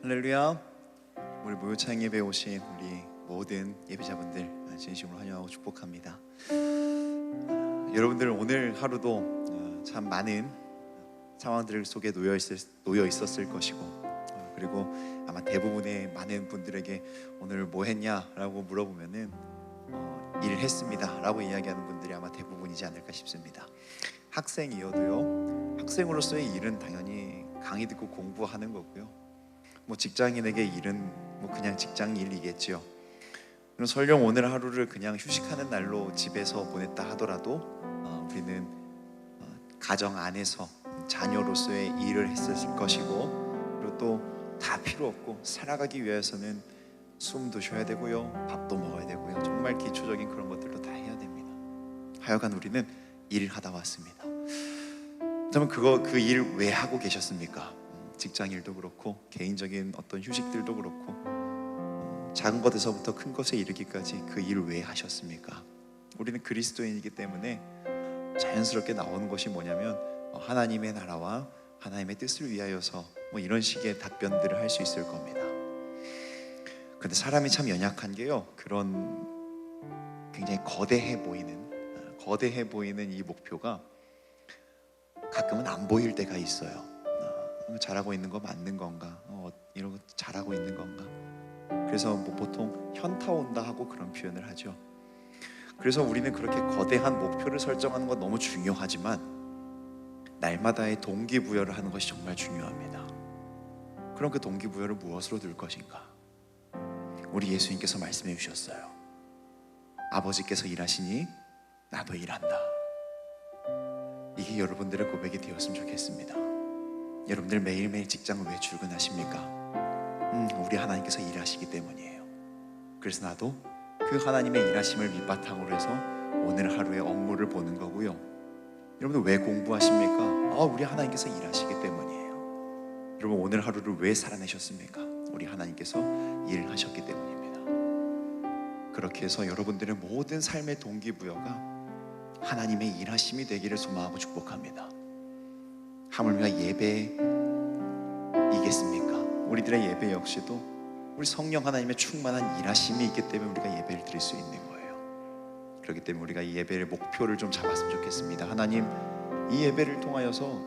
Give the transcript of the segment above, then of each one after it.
할렐루야. 우리 모요창 예배에 오신 우리 모든 예배자분들 진심으로 환영하고 축복합니다. 여러분들 오늘 하루도 참 많은 상황들 속에 놓여 있었을 것이고, 그리고 아마 대부분의 많은 분들에게 오늘 뭐 했냐라고 물어보면은 일 했습니다 라고 이야기하는 분들이 아마 대부분이지 않을까 싶습니다. 학생이어도요, 학생으로서의 일은 당연히 강의 듣고 공부하는 거고요, 뭐 직장인에게 일은 뭐 그냥 직장 일이겠지요. 그럼 설령 오늘 하루를 그냥 휴식하는 날로 집에서 보냈다 하더라도 우리는 가정 안에서 자녀로서의 일을 했을 것이고, 그리고 또 다 필요 없고 살아가기 위해서는 숨도 쉬어야 되고요, 밥도 먹어야 되고요, 정말 기초적인 그런 것들도 다 해야 됩니다. 하여간 우리는 일을 하다 왔습니다. 그러면 그 일 왜 하고 계셨습니까? 직장 일도 그렇고 개인적인 어떤 휴식들도 그렇고 작은 것에서부터 큰 것에 이르기까지 그 일을 왜 하셨습니까? 우리는 그리스도인이기 때문에 자연스럽게 나오는 것이 뭐냐면 하나님의 나라와 하나님의 뜻을 위하여서 뭐 이런 식의 답변들을 할 수 있을 겁니다. 근데 사람이 참 연약한 게요, 그런 굉장히 거대해 보이는 이 목표가 가끔은 안 보일 때가 있어요. 잘하고 있는 거 맞는 건가? 이러고 잘하고 있는 건가? 그래서 뭐 보통 현타 온다 하고 그런 표현을 하죠. 그래서 우리는 그렇게 거대한 목표를 설정하는 건 너무 중요하지만 날마다의 동기부여를 하는 것이 정말 중요합니다. 그럼 그 동기부여를 무엇으로 둘 것인가? 우리 예수님께서 말씀해 주셨어요. 아버지께서 일하시니 나도 일한다. 이게 여러분들의 고백이 되었으면 좋겠습니다. 여러분들 매일매일 직장을 왜 출근하십니까? 우리 하나님께서 일하시기 때문이에요. 그래서 나도 그 하나님의 일하심을 밑바탕으로 해서 오늘 하루의 업무를 보는 거고요. 여러분들 왜 공부하십니까? 우리 하나님께서 일하시기 때문이에요. 여러분 오늘 하루를 왜 살아내셨습니까? 우리 하나님께서 일을 하셨기 때문입니다. 그렇게 해서 여러분들의 모든 삶의 동기부여가 하나님의 일하심이 되기를 소망하고 축복합니다. 하물며 예배이겠습니까? 우리들의 예배 역시도 우리 성령 하나님의 충만한 일하심이 있기 때문에 우리가 예배를 드릴 수 있는 거예요. 그렇기 때문에 우리가 이 예배의 목표를 좀 잡았으면 좋겠습니다. 하나님, 이 예배를 통하여서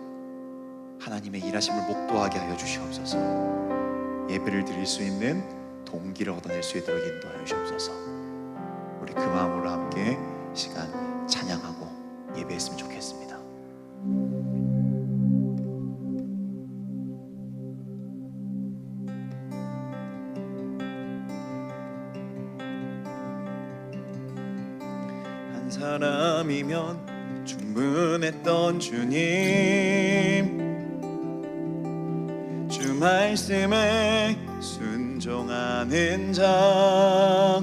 하나님의 일하심을 목도하게 하여 주시옵소서. 예배를 드릴 수 있는 동기를 얻어낼 수 있도록 인도하여 주옵소서. 우리 그 마음으로 함께 시간 찬양하고 예배했으면 좋겠습니다. 한 사람이면 충분했던 주님, 주 말씀에 순종하는 자,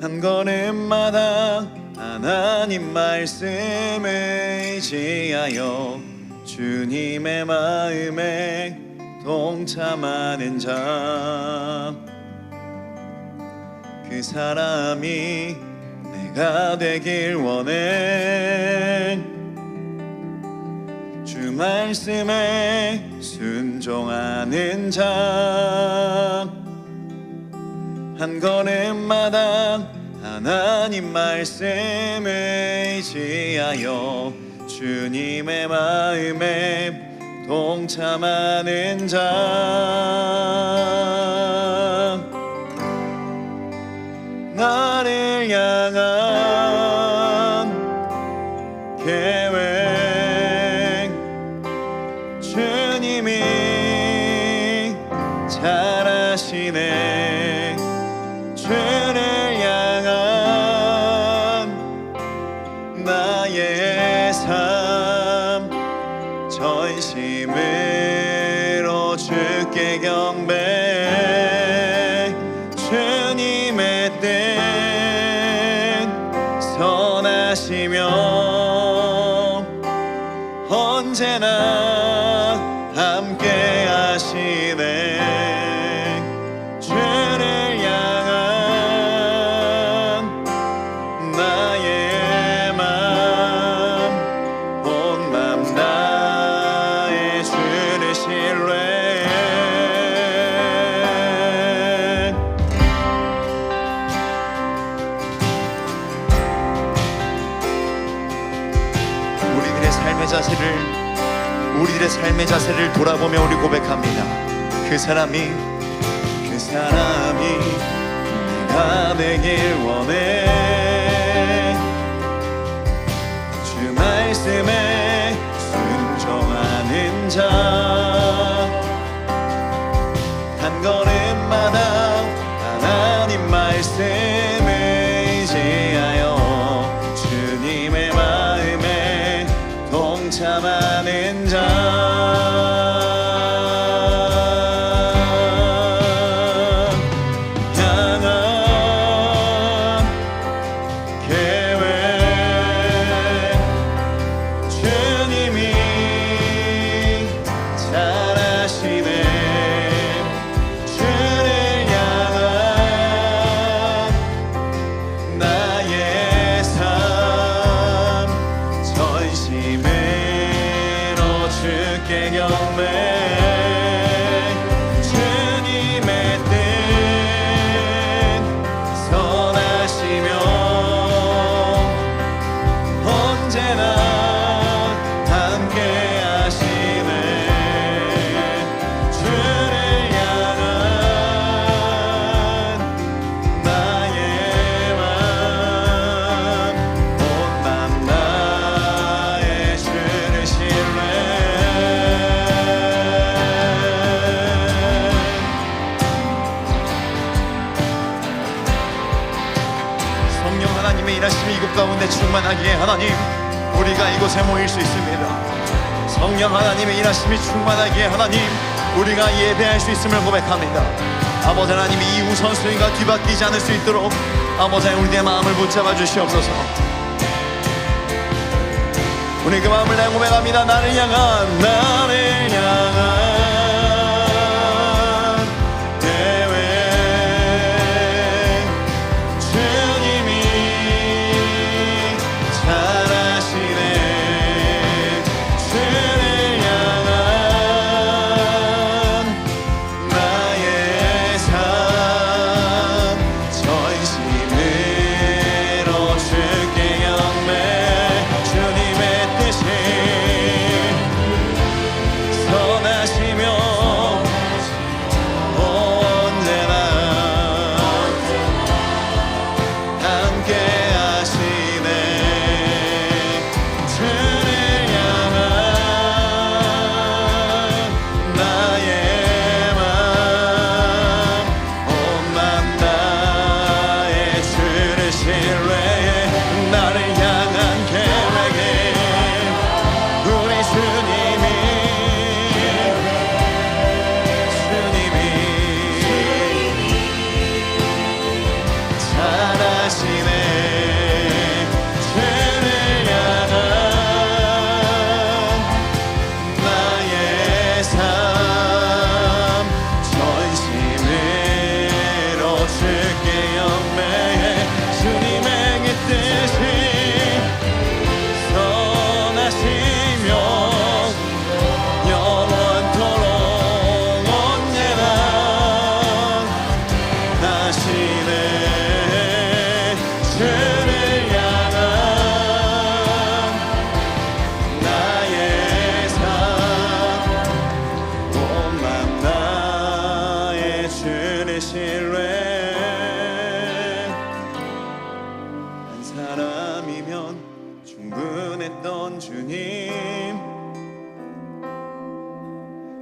한 걸음마다 하나님 말씀에 의지하여 주님의 마음에 동참하는 자, 그 사람이 내가 되길 원해. 주 말씀에 순종하는 자, 한 걸음마다 하나님 말씀에 의지하여 주님의 마음에 동참하는 자, 나를 향한 계획 주님이 잘 아시네. 주를 향한 나의 삶 전심으로 주께 경배. 주님의 뜻 선하시며 언제나 함께 하시네. 주를 향한 나의 맘, 온 맘 다해 주를 신뢰. 오늘의 삶의 자세를 돌아보며 우리 고백합니다. 그 사람이 내가 되길 원해. 주 말씀에 순종하는 자, 한 걸음마다 하나님 말씀에 의지하여 주님의 마음에 동참하는 자. 일하심이 이곳 가운데 충만하기에 하나님, 우리가 이곳에 모일 수 있습니다. 성령 하나님의 일하심이 충만하기에 하나님, 우리가 예배할 수 있음을 고백합니다. 아버지 하나님, 이 우선순위가 뒤바뀌지 않을 수 있도록 아버지 하나님, 우리의 마음을 붙잡아 주시옵소서. 우리 그 마음을 내 고백합니다. 나를 향한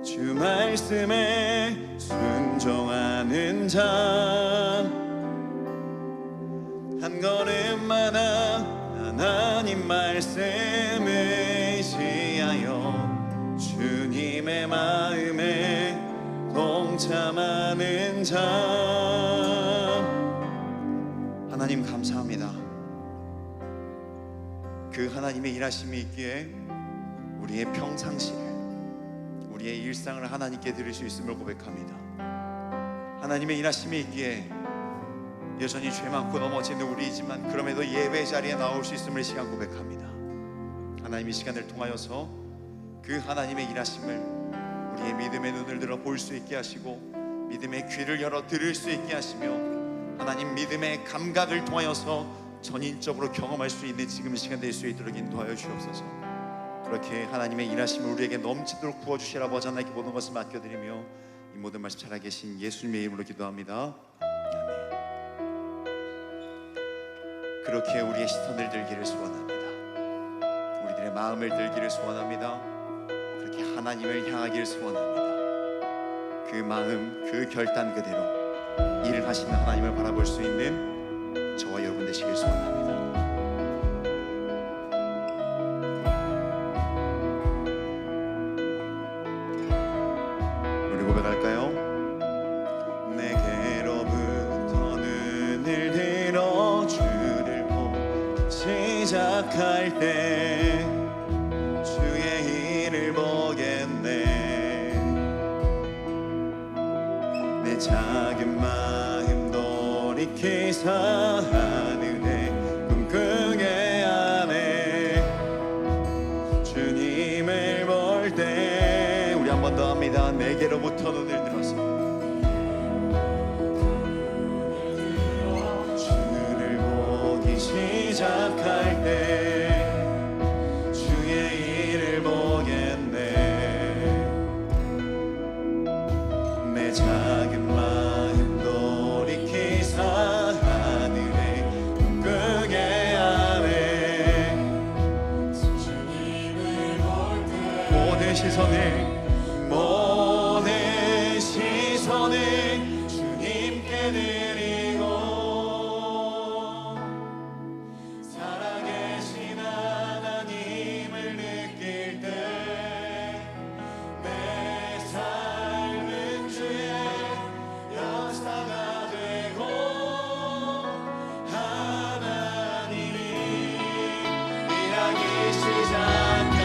주 말씀에 순종하는 자, 한 걸음마다 하나님 말씀에 의지하여 주님의 마음에 동참하는 자. 하나님 감사합니다. 그 하나님의 일하심이 있기에 우리의 평상시를, 우리의 일상을 하나님께 드릴 수 있음을 고백합니다. 하나님의 일하심이 있기에 여전히 죄 많고 넘어지는 우리이지만 그럼에도 예배 자리에 나올 수 있음을 이 시간 고백합니다. 하나님, 이 시간을 통하여서 그 하나님의 일하심을 우리의 믿음의 눈을 들어 볼 수 있게 하시고 믿음의 귀를 열어 들을 수 있게 하시며 하나님 믿음의 감각을 통하여서 전인적으로 경험할 수 있는 지금 이 시간 될 수 있도록 인도하여 주옵소서. 그렇게 하나님의 일하심을 우리에게 넘치도록 부어주시라. 아버지 하나님께 모든 것을 맡겨드리며 이 모든 말씀 살아계신 예수님의 이름으로 기도합니다. 아멘. 그렇게 우리의 시선을 들기를 소원합니다. 우리들의 마음을 들기를 소원합니다. 그렇게 하나님을 향하기를 소원합니다. 그 마음, 그 결단 그대로 일을 하시는 하나님을 바라볼 수 있는 저와 여러분 되시길 소원합니다. 우리 고백할까요? 내게로부터 눈을 들어 주를 보기 시작할 때 주의 일을 보겠네. 내 작은 마음 돌이키사 하늘에 꿈꾸게 하네. 주님을 볼 때 우리 한 번 더 합니다. 내게로부터 눈을 들어서 주를 보기 시작할 때 주의 일을 보겠네. 내 작은 마음 돌이키사 하늘에 꿈꾸게 하네. 주님을 볼 때 모든 시선을 주님께 드리고 살아계신 하나님을 느낄 때 내 삶은 주의 역사가 되고 하나님이 일하기 시작하네.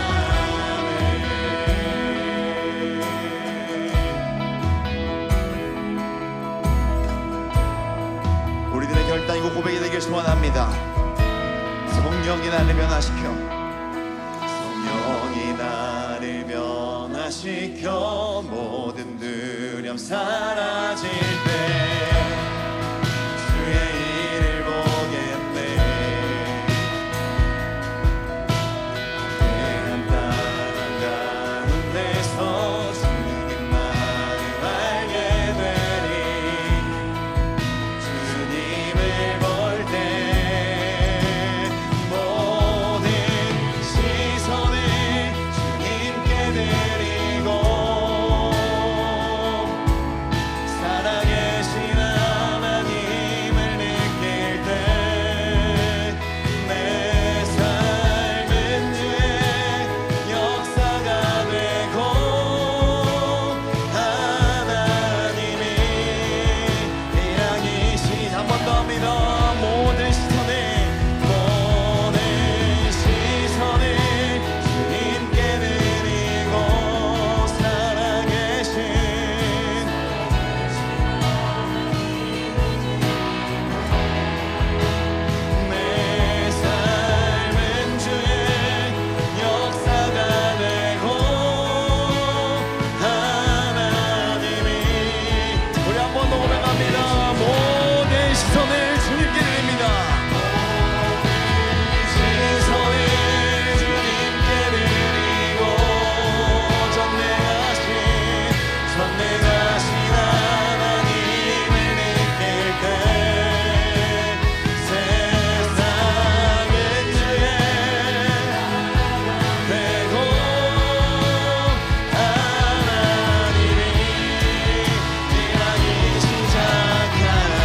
우리들의 결단이고 고백이 되길 소원합니다. 성령이 나를 변화시켜, 성령이 나를 변화시켜 모든 두려움 사라질 때 주의 일을 보겠네.黑暗땅 가운데서 주님만을 알게 되리. 주님을 볼 때 모든 시선을 주님께 드리고 살아계신 하나님을 느낄 때 내 삶은 주의 역사가 되고 하나님이 일하기 시작. 한 번 더 합니다. 모든 시선을 주님께 드리고 살아계신 내 삶은 주의 역사가 되고 하나님이 우리 한 번 더 고백합니다. 모든 시선을 주님께 드립니다. 시선을 주님께 드리고 전능하신 하나님을 느낄 때 세상은 주의 되고 하나님이 일하기 시작하네.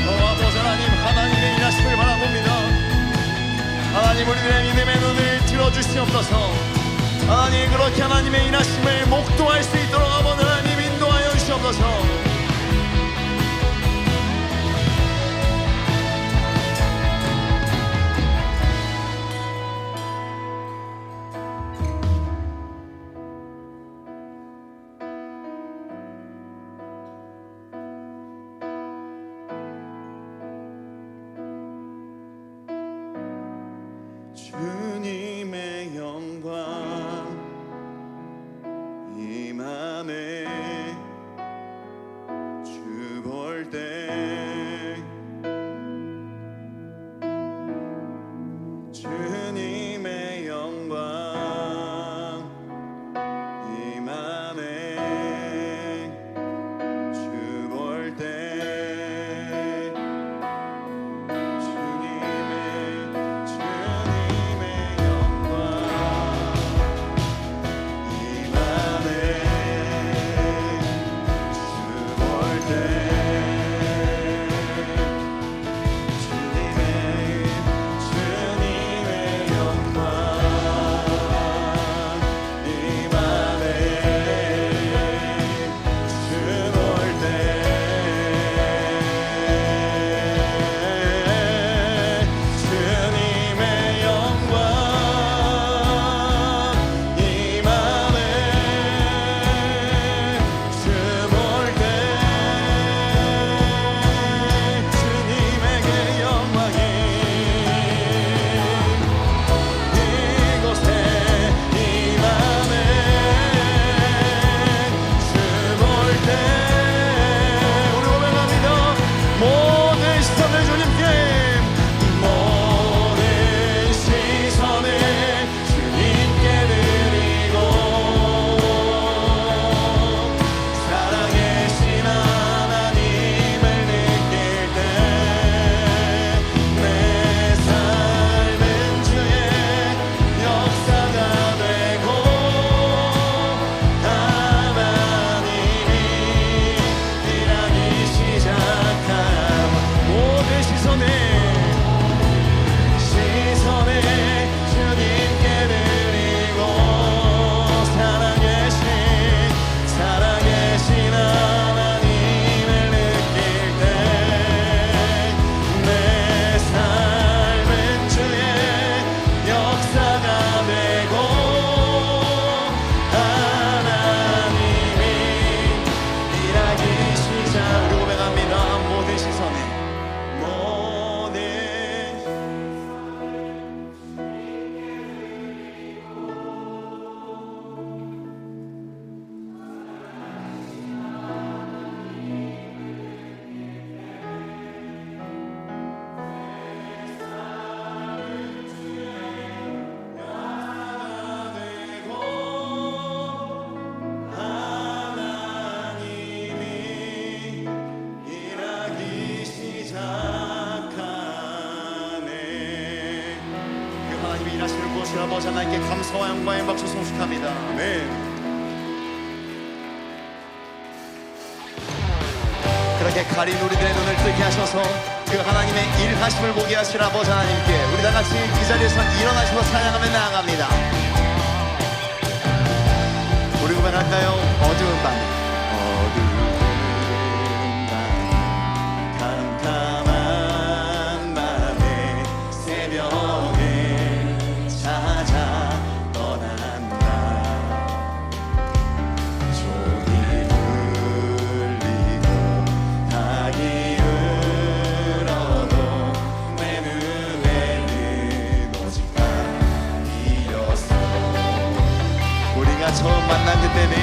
아버지 하나님, 하나님의 일하심을 바라봅니다. 하나님, 우리들의 믿음의 눈을 들어주시옵소서. 하나님, 그렇게 하나님의 일하심을 목도할 수 있도록 아버지 하나님 인도하여 주시옵소서. 주님의 영광 임하네. 아버지 하나님께 감사와 영광의 박수 송축합니다. 아멘. 그렇게 가린 우리들의 눈을 뜨게 하셔서 그 하나님의 일하심을 보게 하실 아버지 하나님께 우리 다 같이 이 자리에서 일어나시고 찬양하며 나아갑니다. 우리 고백할까요? 어두운 밤 캄캄한 밤에 새벽을 찾아 떠난다. 종이 울리고 닭이 울어도 내 눈에는 오직 밤이었어. 우리가 처음 만난 그때는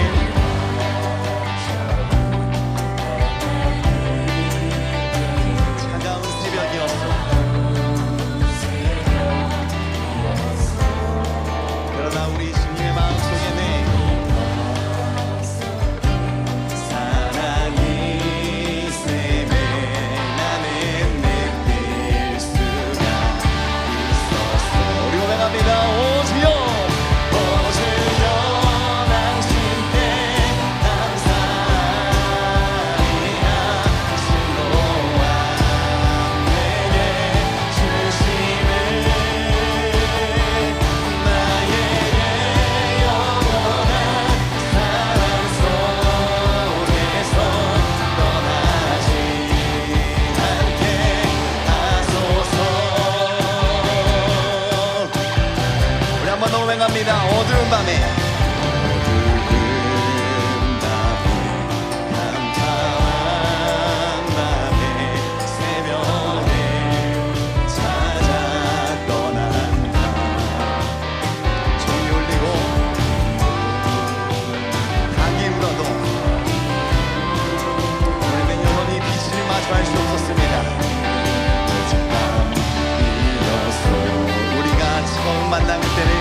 차가운 새벽이었어. 그러나 우리 주님의 마음속에는 사랑이 세매나는 느낄 수가 있었어. 우리 고백합니다. 오주여 오주여 당신께 감사리라. 슬로와 내게 주심을 나에게 영원한 사랑 속에서 떠나지 않게 하소서. 우리 한 번 더 고백합니다. 어두운 밤에 캄캄한 밤에 새벽을 찾아 떠난다. 종이 울리고 닭이 울어도 우리는 영원히 빛을 마주할 수 없었습니다. 오직 밤이었어. 우리가 처음 만난 그때는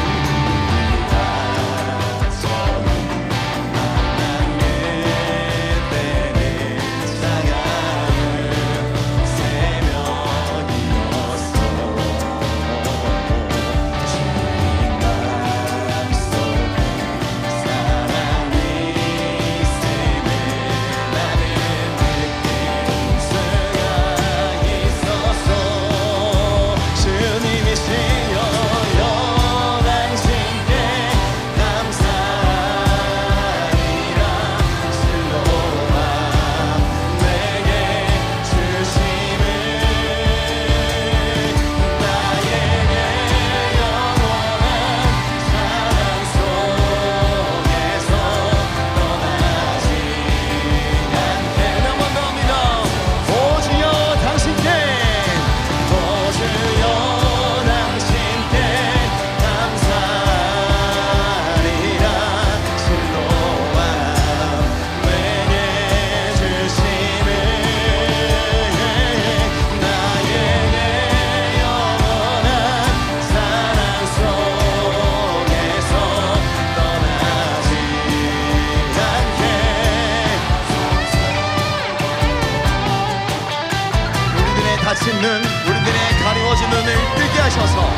다친 눈, 우리들의 가리워진 눈을 뜨게 하셔서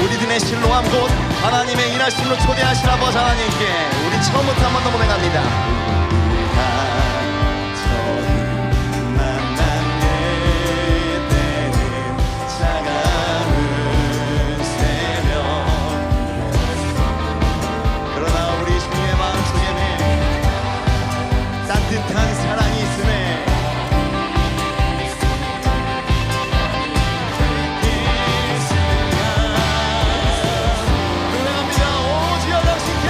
우리들의 실로함 곧 하나님의 일하심으로 초대하신 아버지 하나님께 우리 처음부터 한 번 더 고백합니다. 우리가 처음 만난 그때는 차가운 새벽. 그러나 우리 주님의 마음속에는 따뜻한 사랑이 있음에 오주여 당신께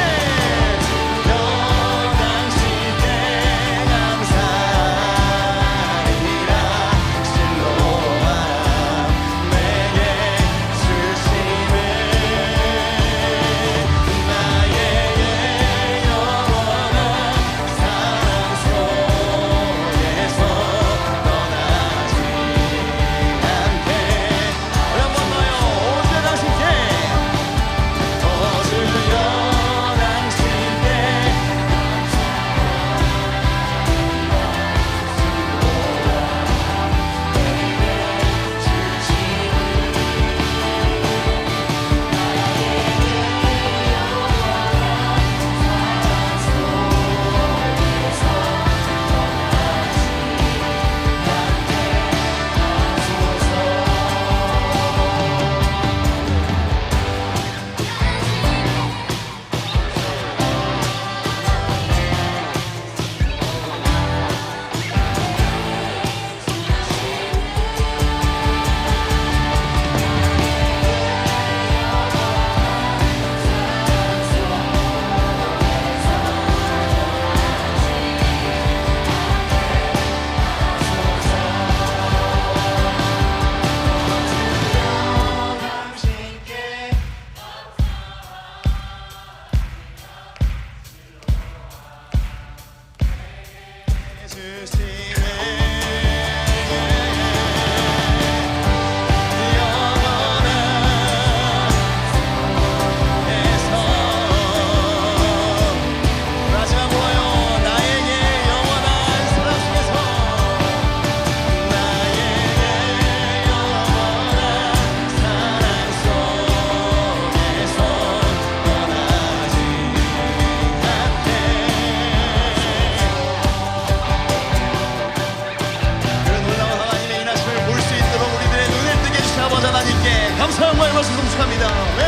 고백합니다. 네.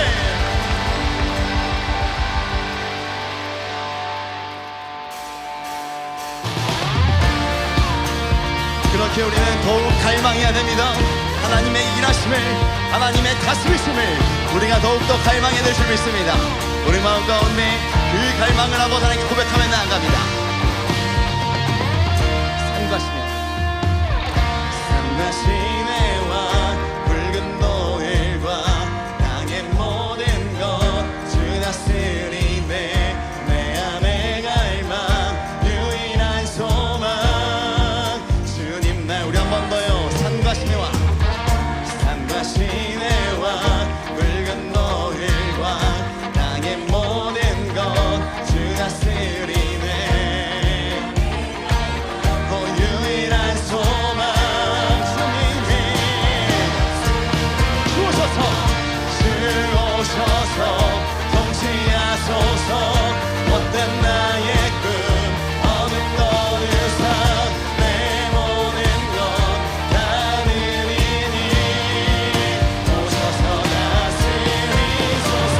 그렇게 우리는 더욱 갈망해야 됩니다. 하나님의 일하심을, 하나님의 다스리심을 우리가 더욱더 갈망해야 줄 믿습니다. 우리 마음 가운데 그 갈망을 아버지 하나님께 고백하며 나아갑니다. 산과 시내와 붉은 노을과 땅의 모든 것 주 다스리네. 내 안에 갈망 유일한 소망 주님 날. 우리 한 번 더요. 산과 시내와 붉은 노을과 땅의 모든 것 주 다스리네. 유일한 소망 주님이 주오셔서 통치하소서. 못된 나의 꿈 어둠 거두사 내 모든 것 다 느리니 오셔서 다스리소서.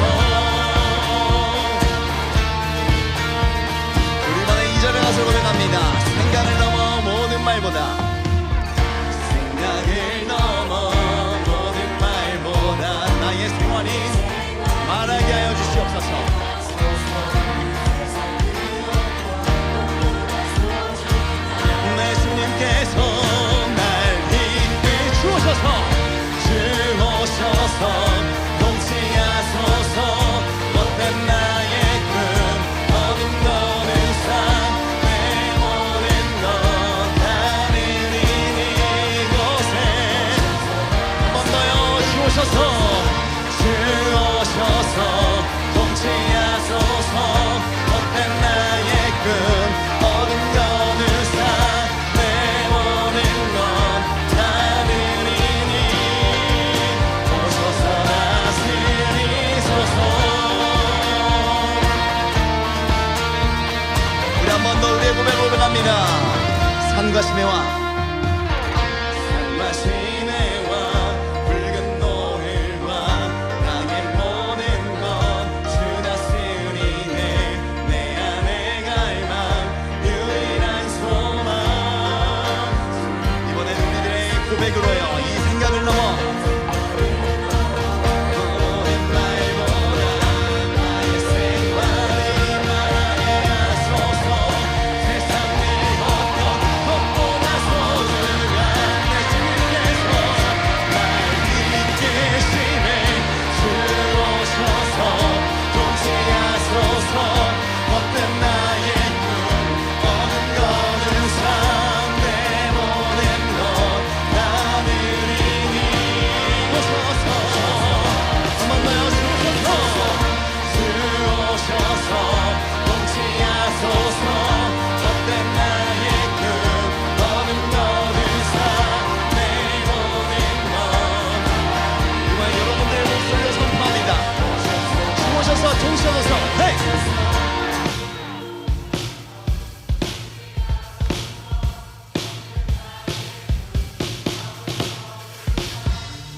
우리만의 2절에 가서 고백합니다. 생각을 넘어 모든 말보다, 생각을 넘어 모든 말보다 나의 생활이 말하게 하여 주시옵소서. 내 주님께서 날 이끌 주오셔서 통치하소서. 못된 나의 꿈 어둠 거는 삶 내 모든 것 다 느리니 이곳에 한 번 더요. 주오셔서 통치하소서. 못된 나의 꿈 어둠 거는 삶 내 모든 것 다 느리니 오셔서 다스리소서. 우리 한 번 더 우리의 고백을 고백합니다. 산과 시내와 붉은 노을과 땅의 모든 것 주 다스리네. 내 안에 갈망 유일한 소망. 이번엔 우리들의 고백으로요. 이 생각을 넘어 모든 말보다 나의 생활이 말하게 하소서. 세상 일 어떤 것보다 소중한 내 주께서 날 이끄시네. 주오셔서 통치하소서. 못된 나의 꿈 어둠 거는 삶 내 모든 것 다 느리니 오셔서 한 번 더요. 주오셔서 통치하소서. 못된 나의 꿈 어둠 거는 삶 내 모든 것. 이번 여러분들의 목소리를 선포합니다. 주오셔서 통치하소서. 헤이!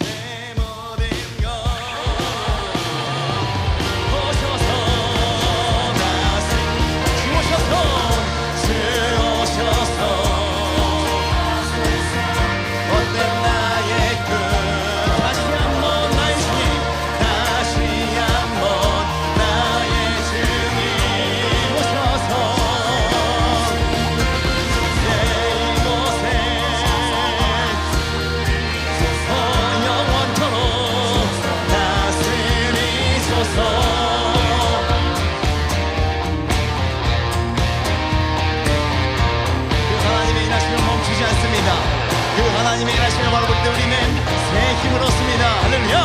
내 모든 것 오셔서 주오셔서 못된 나의 꿈 다시 한번 나의 주님, 다시 한번 나의 주님 오셔서 내 이곳에 영원토록 다스리소서. 그 하나님의 일하심을 멈추지 않습니다. 그 하나님의 일하심을 바라볼 때 우리는 새 힘을 얻습니다. 할렐루야.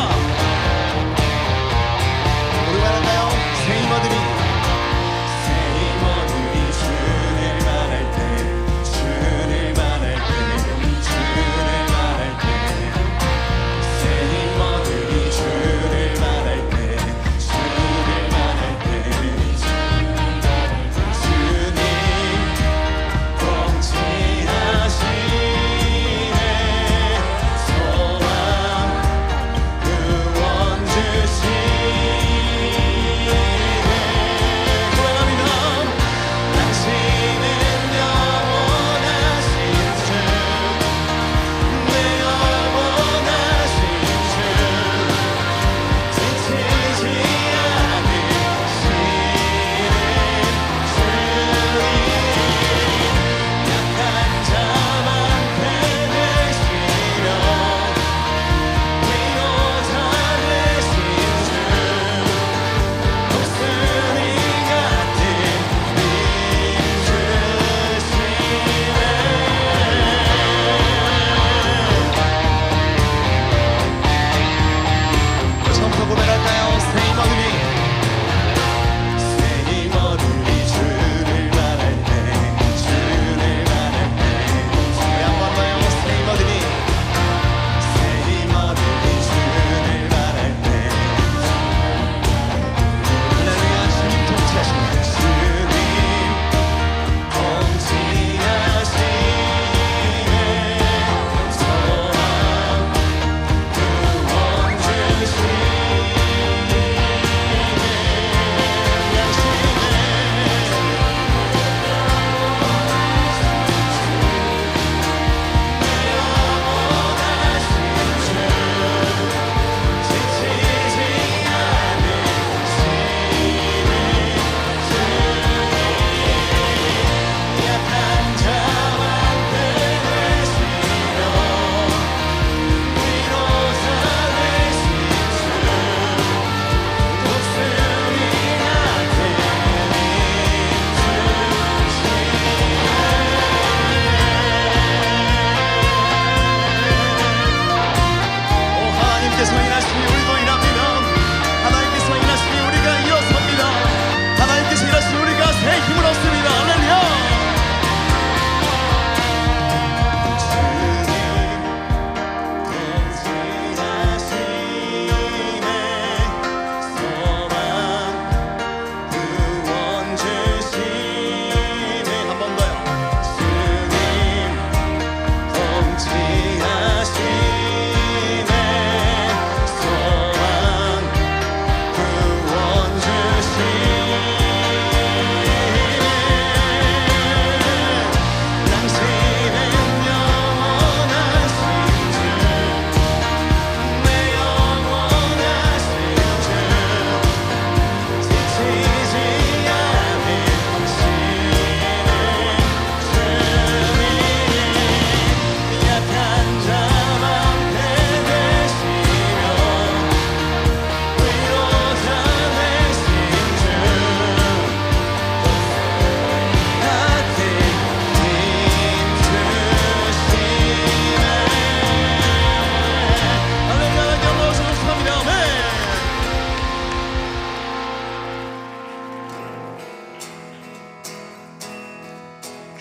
우리 말할까요? 새 힘어들이 주를 말할 때 주를 말할 때 주를 말할 때 새 힘어들이 주를 말할 때 주를 말할 때 주님 통치하시네. 소망 구원 주시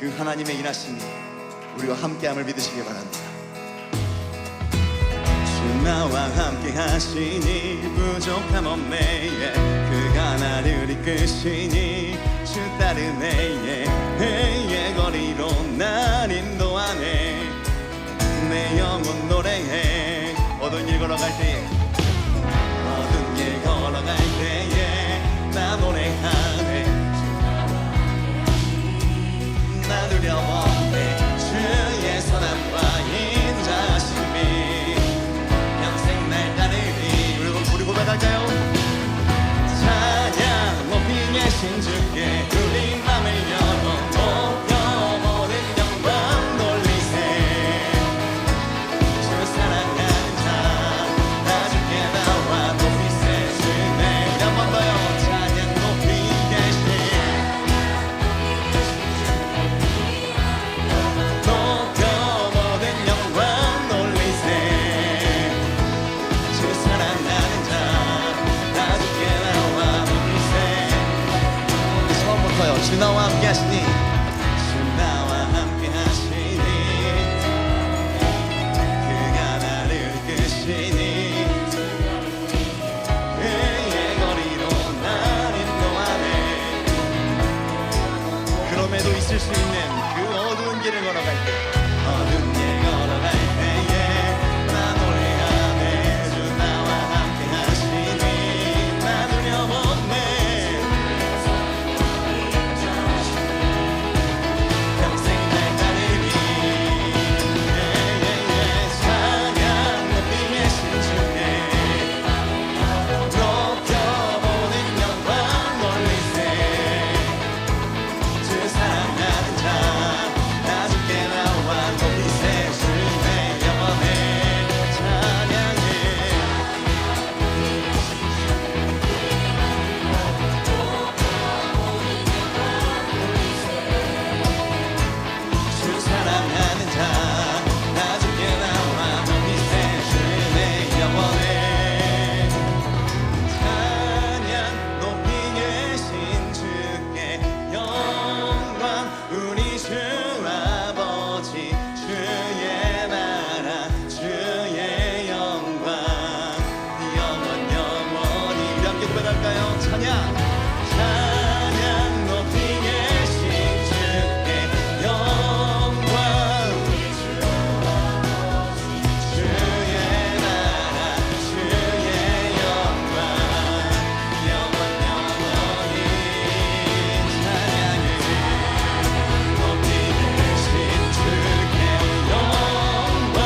그 하나님의 일하심이 우리와 함께함을 믿으시기 바랍니다. 주 나와 함께 하시니 부족함 없네. 그가 나를 이끄시니 주 따르네. 해의 거리로 날 인도하네. 내 영혼 노래해. 어두운 길 걸어갈 때에, 어두운 길 걸어갈 때에 나 노래하네. 나 두려워해. 주의 선함과 인자하심이 평생 날 따르니. 우리 고백할까요? 찬양 높이 계신 주께 우리 맘을 열어 높여 모든 영광 돌리세. 주 사랑하는 자 나 주께 나와 높이세. 주네. 우리 한 번 더요. 찬양 높이 계신 높여 모든 영광 돌리세. 주 사랑하는 자 나 주께 나와 높이세. 처음부터요. 주 나와 함께 하시니, 주 나와 함께 하시니, 그가 나를 이끄시니, 그의 거리로 날 인도하네. 그럼에도 있을 수 있는 그 어두운 길을 걸어갈 때, 어두운 길 걸어갈 때에 나 노래하네. 주 나와 함께 하시니 나 두려워네. 평생 날 따르니. 찬양 높이 계신 주께 높여 모든 영광 돌리세. 주 사랑하는 자 나 주께 나와 높이세. 주의 영원해 찬양해. 주 사랑하는 자 나 주께 나와 높이세. 주의 영원해 찬양 높이 계신 주께 영광. 우리 주 아버지 주의 나라 주의 영광 영원 영원히. 우리 함께 고백할까요? 찬양 찬양 높이 계신 주께 영광. 주의 나라 주의 영광 영원 영원히. 찬양해. 높이 계신 주께 영광.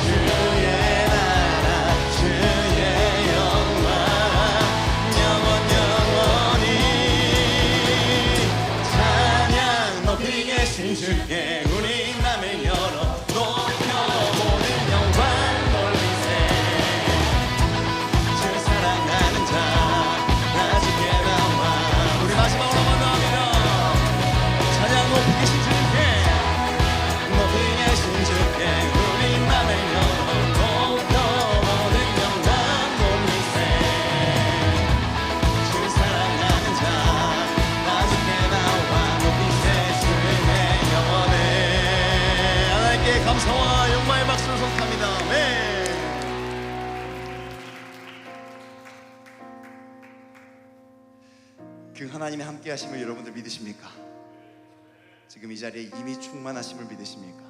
주의 나라 주의 영광 영원 영원히. 찬양 높이 계신 주께 우리 맘을 열어 높여 모든 영광 돌리세. 주 사랑하는 자 나 주께 나와. 우리 마지막으로 한번 더 합니다. 찬양 높이 계신 주께 높이 계신 주께 우리 맘을 열어 높여 모든 영광 돌리세. 주 사랑하는 자 나 주께 나와 높이세. 주의 영원해. 하나님께 감사와 영광의 박수를 선포합니다. 아멘. 그 하나님의 함께 하심을 여러분들 믿으십니까? 지금 이 자리에 이미 충만하심을 믿으십니까?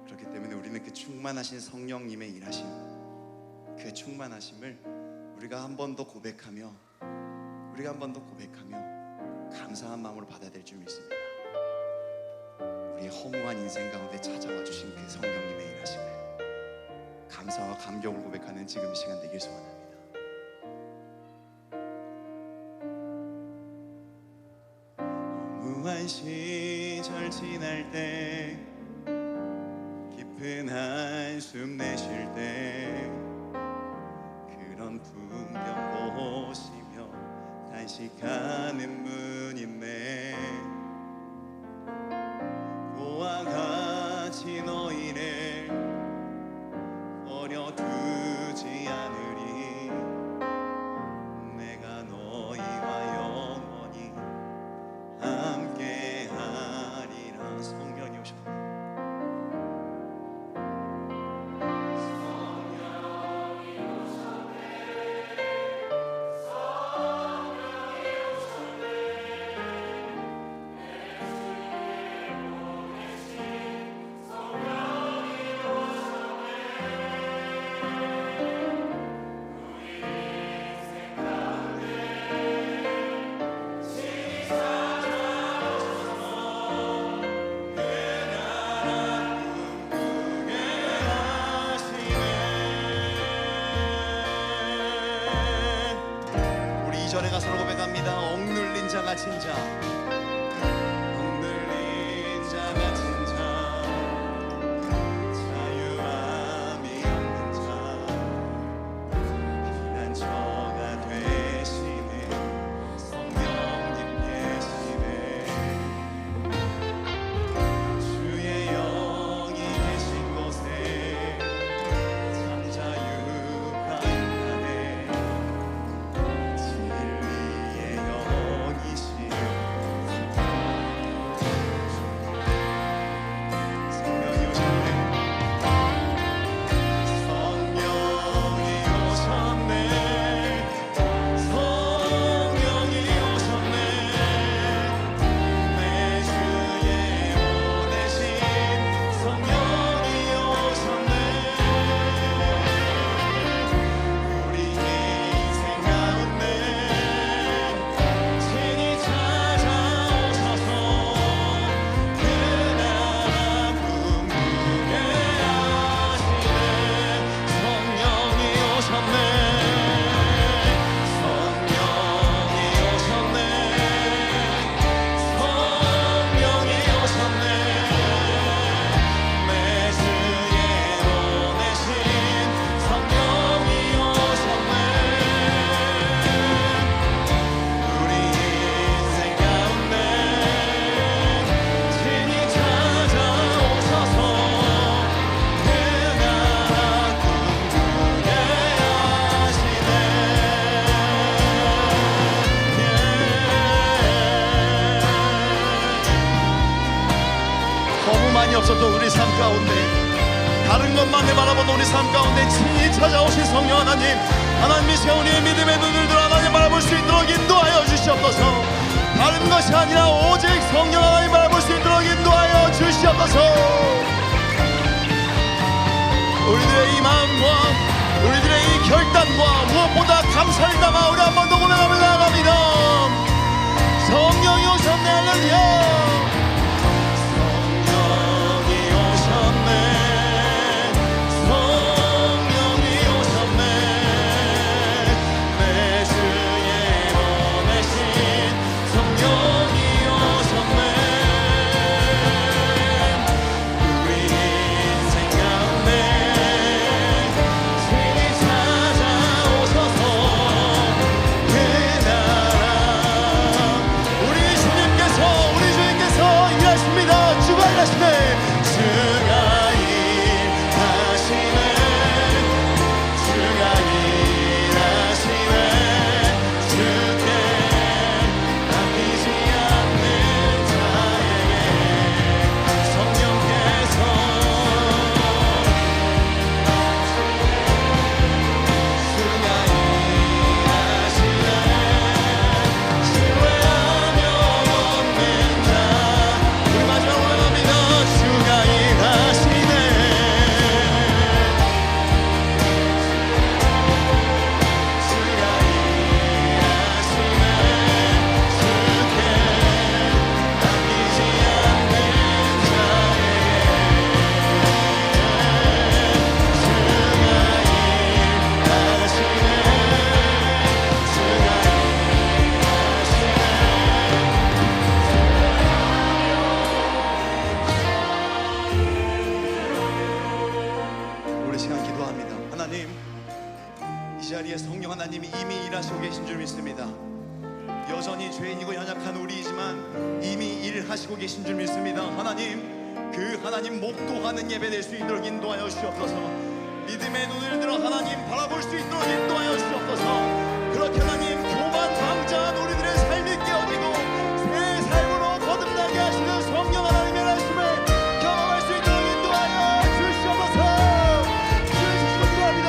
그렇기 때문에 우리는 그 충만하신 성령님의 일하심, 그 충만하심을 우리가 한 번 더 고백하며 감사한 마음으로 받아들일 줄 믿습니다. 우리의 허무한 인생 가운데 찾아와 주신 그 성령님의 일하심을 감사와 감격을 고백하는 지금 이 시간 되길 소원합니다. 허무한 시절 지날 때, 깊은 한숨 내쉴 때, 그런 풍경 보시며 단식하는 분 있네. 고와 같이 너희를 버려두지 않으리. 내가 너희와 영원히 갇힌 자, 흔들린 자 갇힌 자, 자유함이 없는 자, 피난처가 되시네. 성령님 계시네. 주의 영이 계신 곳에 참 자유가 있나네. 진리의 영이신 성령이 오셨네. 성령이 오셨네. 성령이 오셨네. 내 주의 보내신 성령이 오셨네. 우리 인생 가운데 친히 찾아오셔서 그 나라 꿈꾸게 하시네. 성령이 오셨네. 성령이 오셨네. 성령이 오셨네. 내 주에 보내신 성령이 오셨네. 우리 인생 가운데 친히 찾아오셔서 그 나라 꿈꾸게 하시네. 너무 많이 없었던 우리 삶 가운데, 다른 것만을 바라보는 우리 삶 가운데 친히 찾아오신 성령 하나님, 하나님이 세우니 믿음의 눈을 들어 하나님 바라볼 수 있도록 인도하여 주시옵소서. 다른 것이 아니라 오직 성령 하나님 바라볼 수 있도록 인도하여 주시옵소서. 우리들의 이 마음과 우리들의 이 결단과 무엇보다 감사를 담아 우리 한 번 더 고백하며 나아갑니다. 성령이 오셨네. 할렐루야. 성령이 오셨네. 성령이 오셨네. 내 주에 보내신 성령이 오셨네. 우리 인생 가운데 친히 찾아오셔서 그 나라 우리 주님께서 일하십니다. 주가 일하시네. 주가 일하시네. 주가 일하시네. 주께 아끼지 않는 자에게 성령께서 주가 일하시네. 신뢰하며 얻는 자. 우리 마지막으로 갑니다. 주가 일하시네. 주가 일하시네. 주께 아끼지 않는 우리 시간 기도합니다. 하나님, 이 자리에 성령 하나님이 이미 일하시고 계신 줄 믿습니다. 여전히 죄인이고 연약한 우리이지만 이미 일하시고 계신 줄 믿습니다. 하나님, 그 하나님 목도하는 예배 될 수 있도록 인도하여 주시옵소서. 믿음의 눈을 들어 하나님 바라볼 수 있도록 인도하여 주시옵소서. 그렇게 하나님 교만 방자한 우리들의 삶이 깨어지고 새 삶으로 거듭나게 하시는 성령 하나님의 말씀을 경험할 수 있도록 인도하여 주시옵소서. 주여 축복합니다.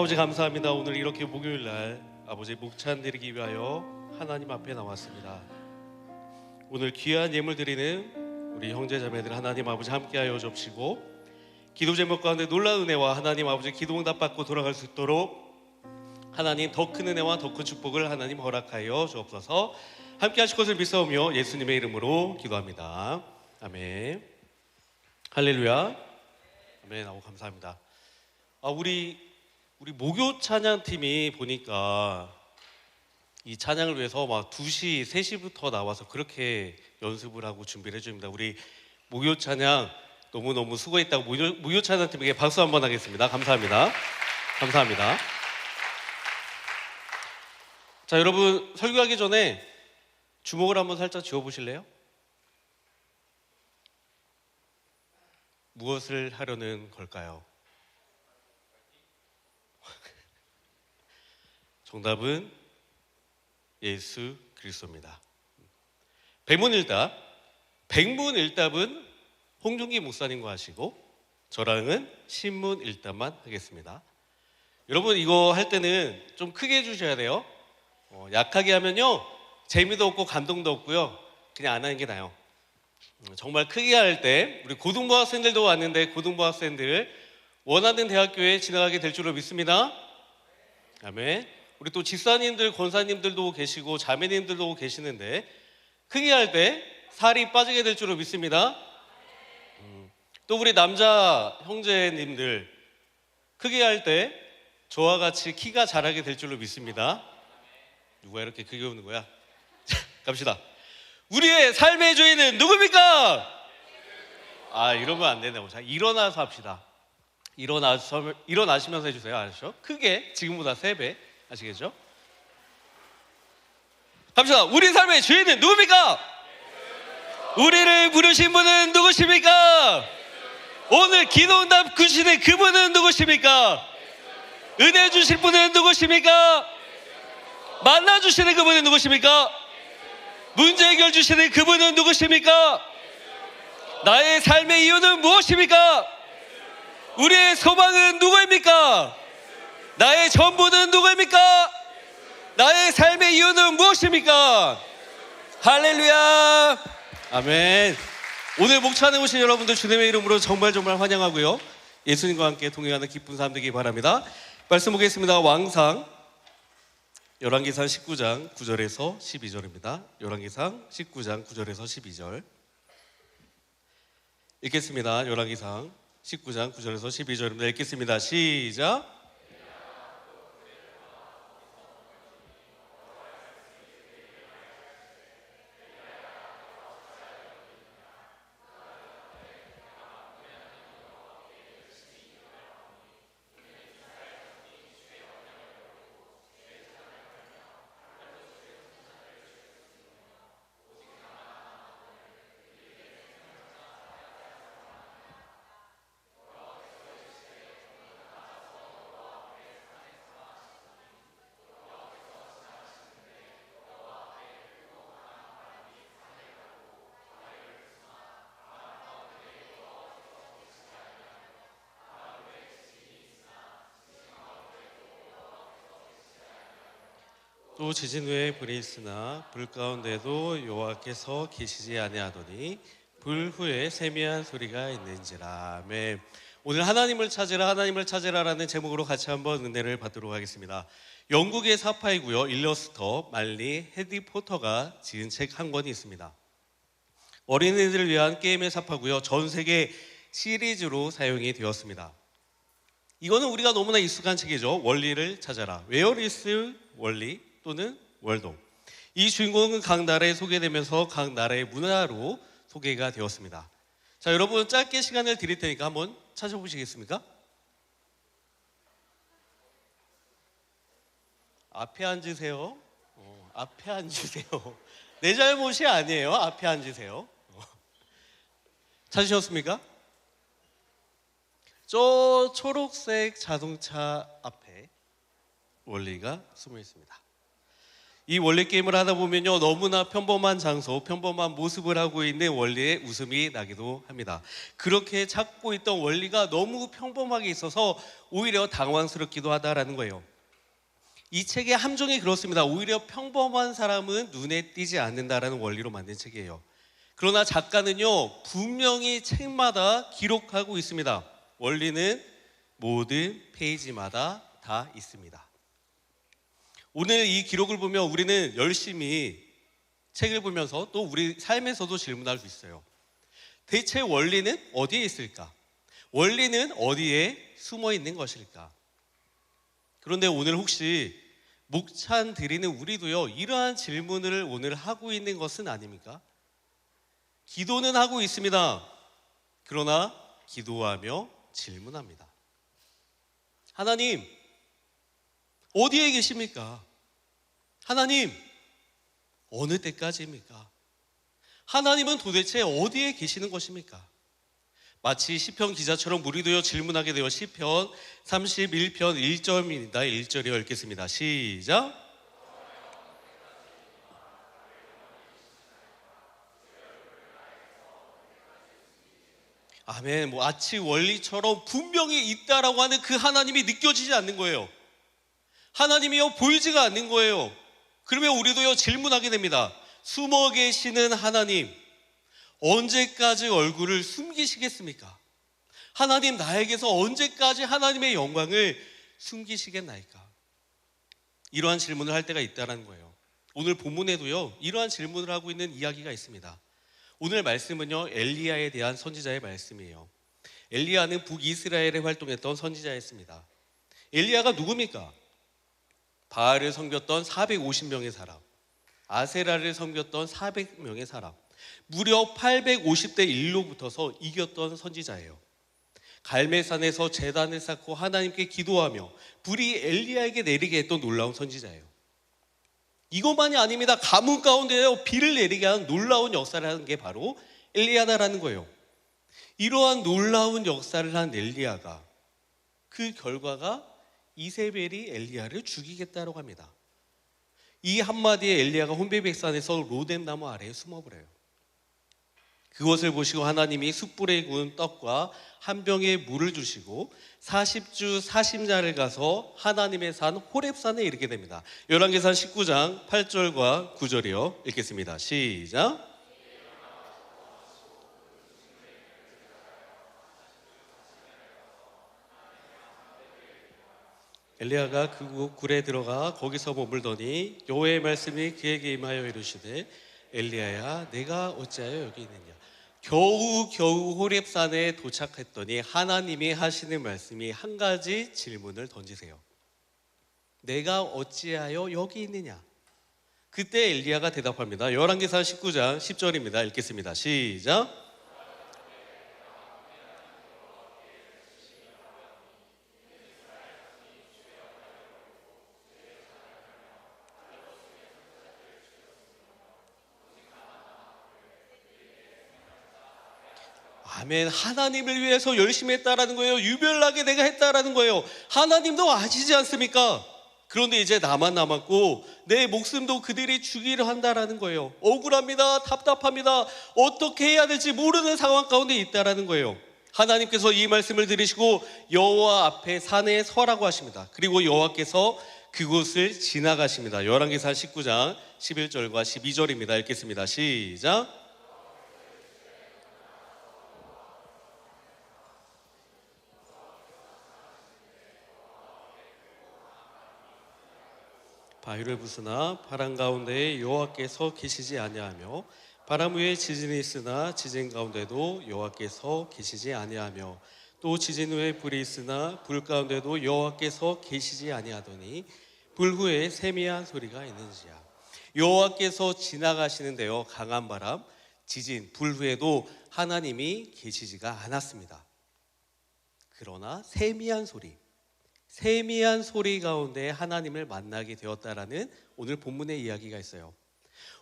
아버지 감사합니다. 오늘 이렇게 목요일 날 아버지 목찬 드리기 위하여 하나님 앞에 나왔습니다. 오늘 귀한 예물 드리는 우리 형제 자매들 하나님 아버지 함께하여 주옵시고, 기도 제목 가운데 놀라운 은혜와 하나님 아버지 기도 응답 받고 돌아갈 수 있도록 하나님 더 큰 은혜와 더 큰 축복을 하나님 허락하여 주옵소서. 함께 하실 것을 믿사오며 예수님의 이름으로 기도합니다. 아멘. 할렐루야. 아멘. 하고 감사합니다. 우리 목요 찬양팀이 보니까 이 찬양을 위해서 막 2시, 3시부터 나와서 그렇게 연습을 하고 준비를 해줍니다. 우리 목요 찬양 너무너무 수고했다고 목요 찬양팀에게 박수 한번 하겠습니다. 감사합니다. 감사합니다. 자, 여러분 설교하기 전에 주목을 한번 살짝 지어보실래요? 무엇을 하려는 걸까요? 정답은 예수 그리스도입니다. 백문일답, 백문일답은 홍종기 목사님과 하시고 저랑은 신문일답만 하겠습니다. 여러분 이거 할 때는 좀 크게 해주셔야 돼요. 약하게 하면요 재미도 없고 감동도 없고요, 그냥 안 하는 게 나아요. 정말 크게 할 때 우리 고등부 학생들도 왔는데 고등부 학생들 원하는 대학교에 진학하게 될 줄로 믿습니다. 아멘. 우리 또 집사님들, 권사님들도 계시고 자매님들도 계시는데 크게 할 때 살이 빠지게 될 줄로 믿습니다. 또 우리 남자 형제님들 크게 할 때 저와 같이 키가 자라게 될 줄로 믿습니다. 누가 이렇게 크게 우는 거야? 갑시다. 우리의 삶의 주인은 누굽니까? 이러면 안 되네요. 자, 일어나서 합시다. 일어나시면서 해주세요. 아시죠? 크게, 지금보다 3배. 아시겠죠? 갑시다. 우리 삶의 주인은 누굽니까? 우리를 부르신 분은 누구십니까? 오늘 기도응답 주시는 그분은 누구십니까? 은혜 주실 분은 누구십니까? 만나주시는 그분은 누구십니까? 문제 해결 주시는 그분은 누구십니까? 나의 삶의 이유는 무엇입니까? 우리의 소망은 누구입니까? 나의 전부는 누구입니까? 나의 삶의 이유는 무엇입니까? 할렐루야. 아멘. 오늘 목찬에 오신 여러분들 주님의 이름으로 정말 환영하고요, 예수님과 함께 동행하는 기쁜 삶 되기 바랍니다. 말씀 보겠습니다. 왕상 열왕기상 19장 9절에서 12절입니다. 열왕기상 19장 9절에서 12절 읽겠습니다. 열왕기상 19장 9절에서 12절입니다. 읽겠습니다. 시작. 또 지진 후에 불이 있으나 불 가운데도 여호와께서 계시지 아니하더니 불 후에 세미한 소리가 있는지라. 아멘. 오늘 하나님을 찾으라라는 제목으로 같이 한번 은혜를 받도록 하겠습니다. 영국의 사파이고요, 일러스터 말리 헤디 포터가 지은 책 한 권이 있습니다. 어린이들을 위한 게임의 사파고요, 전 세계 시리즈로 사용이 되었습니다. 이거는 우리가 너무나 익숙한 책이죠. 원리를 찾아라, Where is 원리 또는 월동. 이 주인공은 각 나라에 소개되면서 각 나라의 문화로 소개가 되었습니다. 자, 여러분 짧게 시간을 드릴 테니까 한번 찾아보시겠습니까? 앞에 앉으세요. 앞에 앉으세요. 내 잘못이 아니에요. 앞에 앉으세요. 찾으셨습니까? 저 초록색 자동차 앞에 원리가 숨어 있습니다. 이 원리 게임을 하다 보면요, 너무나 평범한 장소, 평범한 모습을 하고 있는 원리에 웃음이 나기도 합니다. 그렇게 찾고 있던 원리가 너무 평범하게 있어서 오히려 당황스럽기도 하다라는 거예요. 이 책의 함정이 그렇습니다. 오히려 평범한 사람은 눈에 띄지 않는다라는 원리로 만든 책이에요. 그러나 작가는요, 분명히 책마다 기록하고 있습니다. 원리는 모든 페이지마다 다 있습니다. 오늘 이 기록을 보면 우리는 열심히 책을 보면서 또 우리 삶에서도 질문할 수 있어요. 대체 원리는 어디에 있을까? 원리는 어디에 숨어 있는 것일까? 그런데 오늘 혹시 목찬 드리는 우리도요, 이러한 질문을 오늘 하고 있는 것은 아닙니까? 기도는 하고 있습니다. 그러나 기도하며 질문합니다. 하나님, 어디에 계십니까? 하나님, 어느 때까지입니까? 하나님은 도대체 어디에 계시는 것입니까? 마치 시편 기자처럼 우리도요 질문하게 되어 시편 31편 1절입니다. 1절이요 읽겠습니다. 시작. 아멘. 마치 원리처럼 분명히 있다라고 하는 그 하나님이 느껴지지 않는 거예요. 하나님이요 보이지가 않는 거예요. 그러면 우리도요 질문하게 됩니다. 숨어 계시는 하나님, 언제까지 얼굴을 숨기시겠습니까? 하나님, 나에게서 언제까지 하나님의 영광을 숨기시겠나이까? 이러한 질문을 할 때가 있다는 거예요. 오늘 본문에도요 이러한 질문을 하고 있는 이야기가 있습니다. 오늘 말씀은요 엘리야에 대한 선지자의 말씀이에요. 엘리야는 북이스라엘에 활동했던 선지자였습니다. 엘리야가 누굽니까? 바알을 섬겼던 450명의 사람, 아세라를 섬겼던 400명의 사람, 무려 850대 1로 붙어서 이겼던 선지자예요. 갈멜산에서 제단을 쌓고 하나님께 기도하며 불이 엘리야에게 내리게 했던 놀라운 선지자예요. 이것만이 아닙니다. 가뭄 가운데요 비를 내리게 하는 놀라운 역사를 하는 게 바로 엘리야다라는 거예요. 이러한 놀라운 역사를 한 엘리야가, 그 결과가 이세벨이 엘리야를 죽이겠다고 합니다. 이 한마디에 엘리야가 혼배백산에서 로뎀나무 아래에 숨어버려요. 그것을 보시고 하나님이 숯불에 구운 떡과 한 병의 물을 주시고 40주 40야를 가서 하나님의 산 호렙산에 이르게 됩니다. 열왕기상 19장 8절과 9절이요 읽겠습니다. 시작. 엘리야가 그 굴에 들어가 거기서 머물더니 여호와의 말씀이 그에게 임하여 이르시되 엘리야야 내가 어찌하여 여기 있느냐. 겨우 호렙산에 도착했더니 하나님이 하시는 말씀이 한 가지 질문을 던지세요. 내가 어찌하여 여기 있느냐. 그때 엘리야가 대답합니다. 열왕기상 19장 10절입니다. 읽겠습니다. 시작. 아멘. 하나님을 위해서 열심히 했다라는 거예요. 유별나게 내가 했다라는 거예요. 하나님도 아시지 않습니까? 그런데 이제 나만 남았고 내 목숨도 그들이 죽이려 한다라는 거예요. 억울합니다. 답답합니다. 어떻게 해야 될지 모르는 상황 가운데 있다라는 거예요. 하나님께서 이 말씀을 들으시고 여호와 앞에 산에 서라고 하십니다. 그리고 여호와께서 그곳을 지나가십니다. 열왕기상 19장 11절과 12절입니다. 읽겠습니다. 시작. 바위를 부수나 바람 가운데에 여호와께서 계시지 아니하며 바람 위에 지진이 있으나 지진 가운데도 여호와께서 계시지 아니하며 또 지진 후에 불이 있으나 불 가운데도 여호와께서 계시지 아니하더니 불 후에 세미한 소리가 있는지야. 여호와께서 지나가시는데요 강한 바람, 지진, 불 후에도 하나님이 계시지가 않았습니다. 그러나 세미한 소리 가운데 하나님을 만나게 되었다라는 오늘 본문의 이야기가 있어요.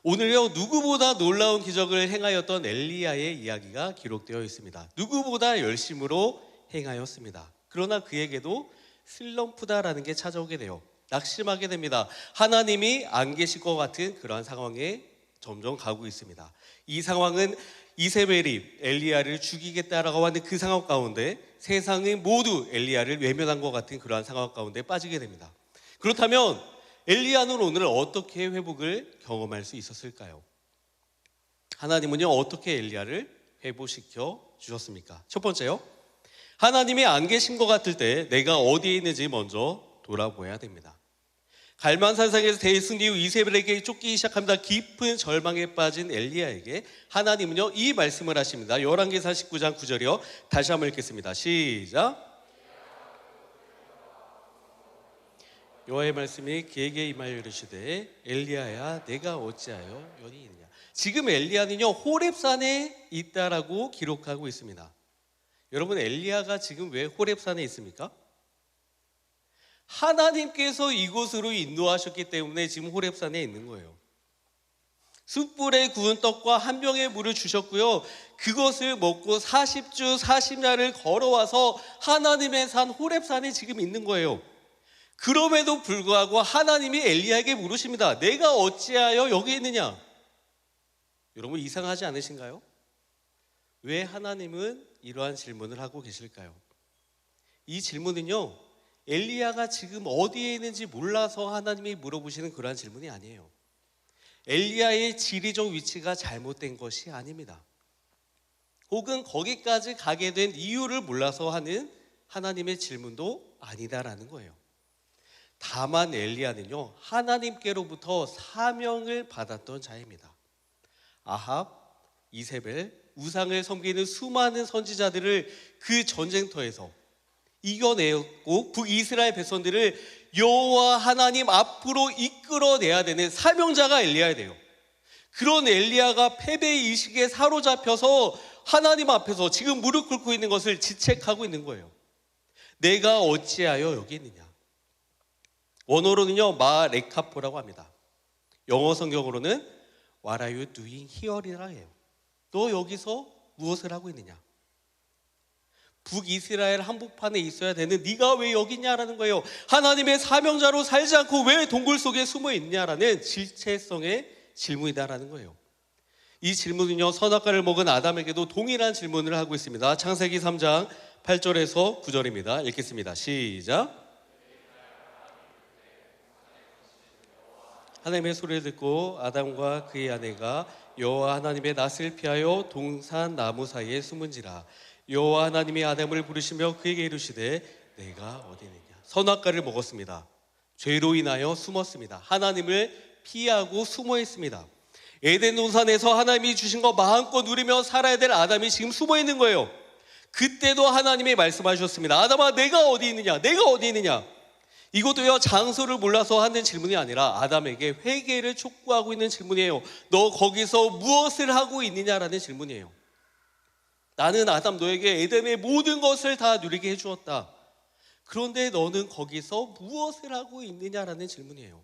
오늘요 누구보다 놀라운 기적을 행하였던 엘리야의 이야기가 기록되어 있습니다. 누구보다 열심으로 행하였습니다. 그러나 그에게도 슬럼프다라는 게 찾아오게 돼요. 낙심하게 됩니다. 하나님이 안 계실 것 같은 그러한 상황에 점점 가고 있습니다. 이 상황은 이세벨이 엘리야를 죽이겠다라고 하는 그 상황 가운데 세상이 모두 엘리야를 외면한 것 같은 그러한 상황 가운데 빠지게 됩니다. 그렇다면 엘리야는 오늘 어떻게 회복을 경험할 수 있었을까요? 하나님은요, 어떻게 엘리야를 회복시켜 주셨습니까? 첫 번째요, 하나님이 안 계신 것 같을 때 내가 어디에 있는지 먼저 돌아보아야 됩니다. 갈만산상에서 대승 이후 이세벨에게 쫓기기 시작합니다. 깊은 절망에 빠진 엘리야에게 하나님은요, 이 말씀을 하십니다. 열왕기사 19장 9절이요. 다시 한번 읽겠습니다. 시작. 여호와의 말씀이 그에게 임하여 이르시되 엘리야야 내가 어찌하여 여기 있느냐. 지금 엘리야는요, 호렙산에 있다라고 기록하고 있습니다. 여러분, 엘리야가 지금 왜 호렙산에 있습니까? 하나님께서 이곳으로 인도하셨기 때문에 지금 호렙산에 있는 거예요. 숯불에 구운 떡과 한 병의 물을 주셨고요, 그것을 먹고 40주 40야를 걸어와서 하나님의 산 호렙산에 지금 있는 거예요. 그럼에도 불구하고 하나님이 엘리야에게 물으십니다. 내가 어찌하여 여기 있느냐? 여러분, 이상하지 않으신가요? 왜 하나님은 이러한 질문을 하고 계실까요? 이 질문은요, 엘리야가 지금 어디에 있는지 몰라서 하나님이 물어보시는 그러한 질문이 아니에요. 엘리야의 지리적 위치가 잘못된 것이 아닙니다. 혹은 거기까지 가게 된 이유를 몰라서 하는 하나님의 질문도 아니다라는 거예요. 다만 엘리야는요, 하나님께로부터 사명을 받았던 자입니다. 아합, 이세벨, 우상을 섬기는 수많은 선지자들을 그 전쟁터에서 이겨내었고 북이스라엘 백성들을 여호와 하나님 앞으로 이끌어내야 되는 사명자가 엘리야야 돼요. 그런 엘리야가 패배의식에 사로잡혀서 하나님 앞에서 지금 무릎 꿇고 있는 것을 지책하고 있는 거예요. 내가 어찌하여 여기 있느냐. 원어로는요, 마 레카포라고 합니다. 영어 성경으로는 What are you doing here이라 해요. 너 여기서 무엇을 하고 있느냐. 북이스라엘 한복판에 있어야 되는 네가 왜 여기 있냐라는 거예요. 하나님의 사명자로 살지 않고 왜 동굴 속에 숨어 있냐라는 질체성의 질문이다라는 거예요. 이 질문은요, 선악과를 먹은 아담에게도 동일한 질문을 하고 있습니다. 창세기 3장 8절에서 9절입니다. 읽겠습니다. 시작. 하나님의 소리를 듣고 아담과 그의 아내가 여호와 하나님의 낯을 피하여 동산 나무 사이에 숨은지라. 여호와 하나님이 아담을 부르시며 그에게 이르시되 내가 어디 있느냐. 선악과를 먹었습니다. 죄로 인하여 숨었습니다. 하나님을 피하고 숨어 있습니다. 에덴 동산에서 하나님이 주신 거 마음껏 누리며 살아야 될 아담이 지금 숨어 있는 거예요. 그때도 하나님이 말씀하셨습니다. 아담아, 내가 어디 있느냐? 내가 어디 있느냐? 이것도요, 장소를 몰라서 하는 질문이 아니라 아담에게 회개를 촉구하고 있는 질문이에요. 너 거기서 무엇을 하고 있느냐라는 질문이에요. 나는 아담 너에게 에덴의 모든 것을 다 누리게 해주었다. 그런데 너는 거기서 무엇을 하고 있느냐라는 질문이에요.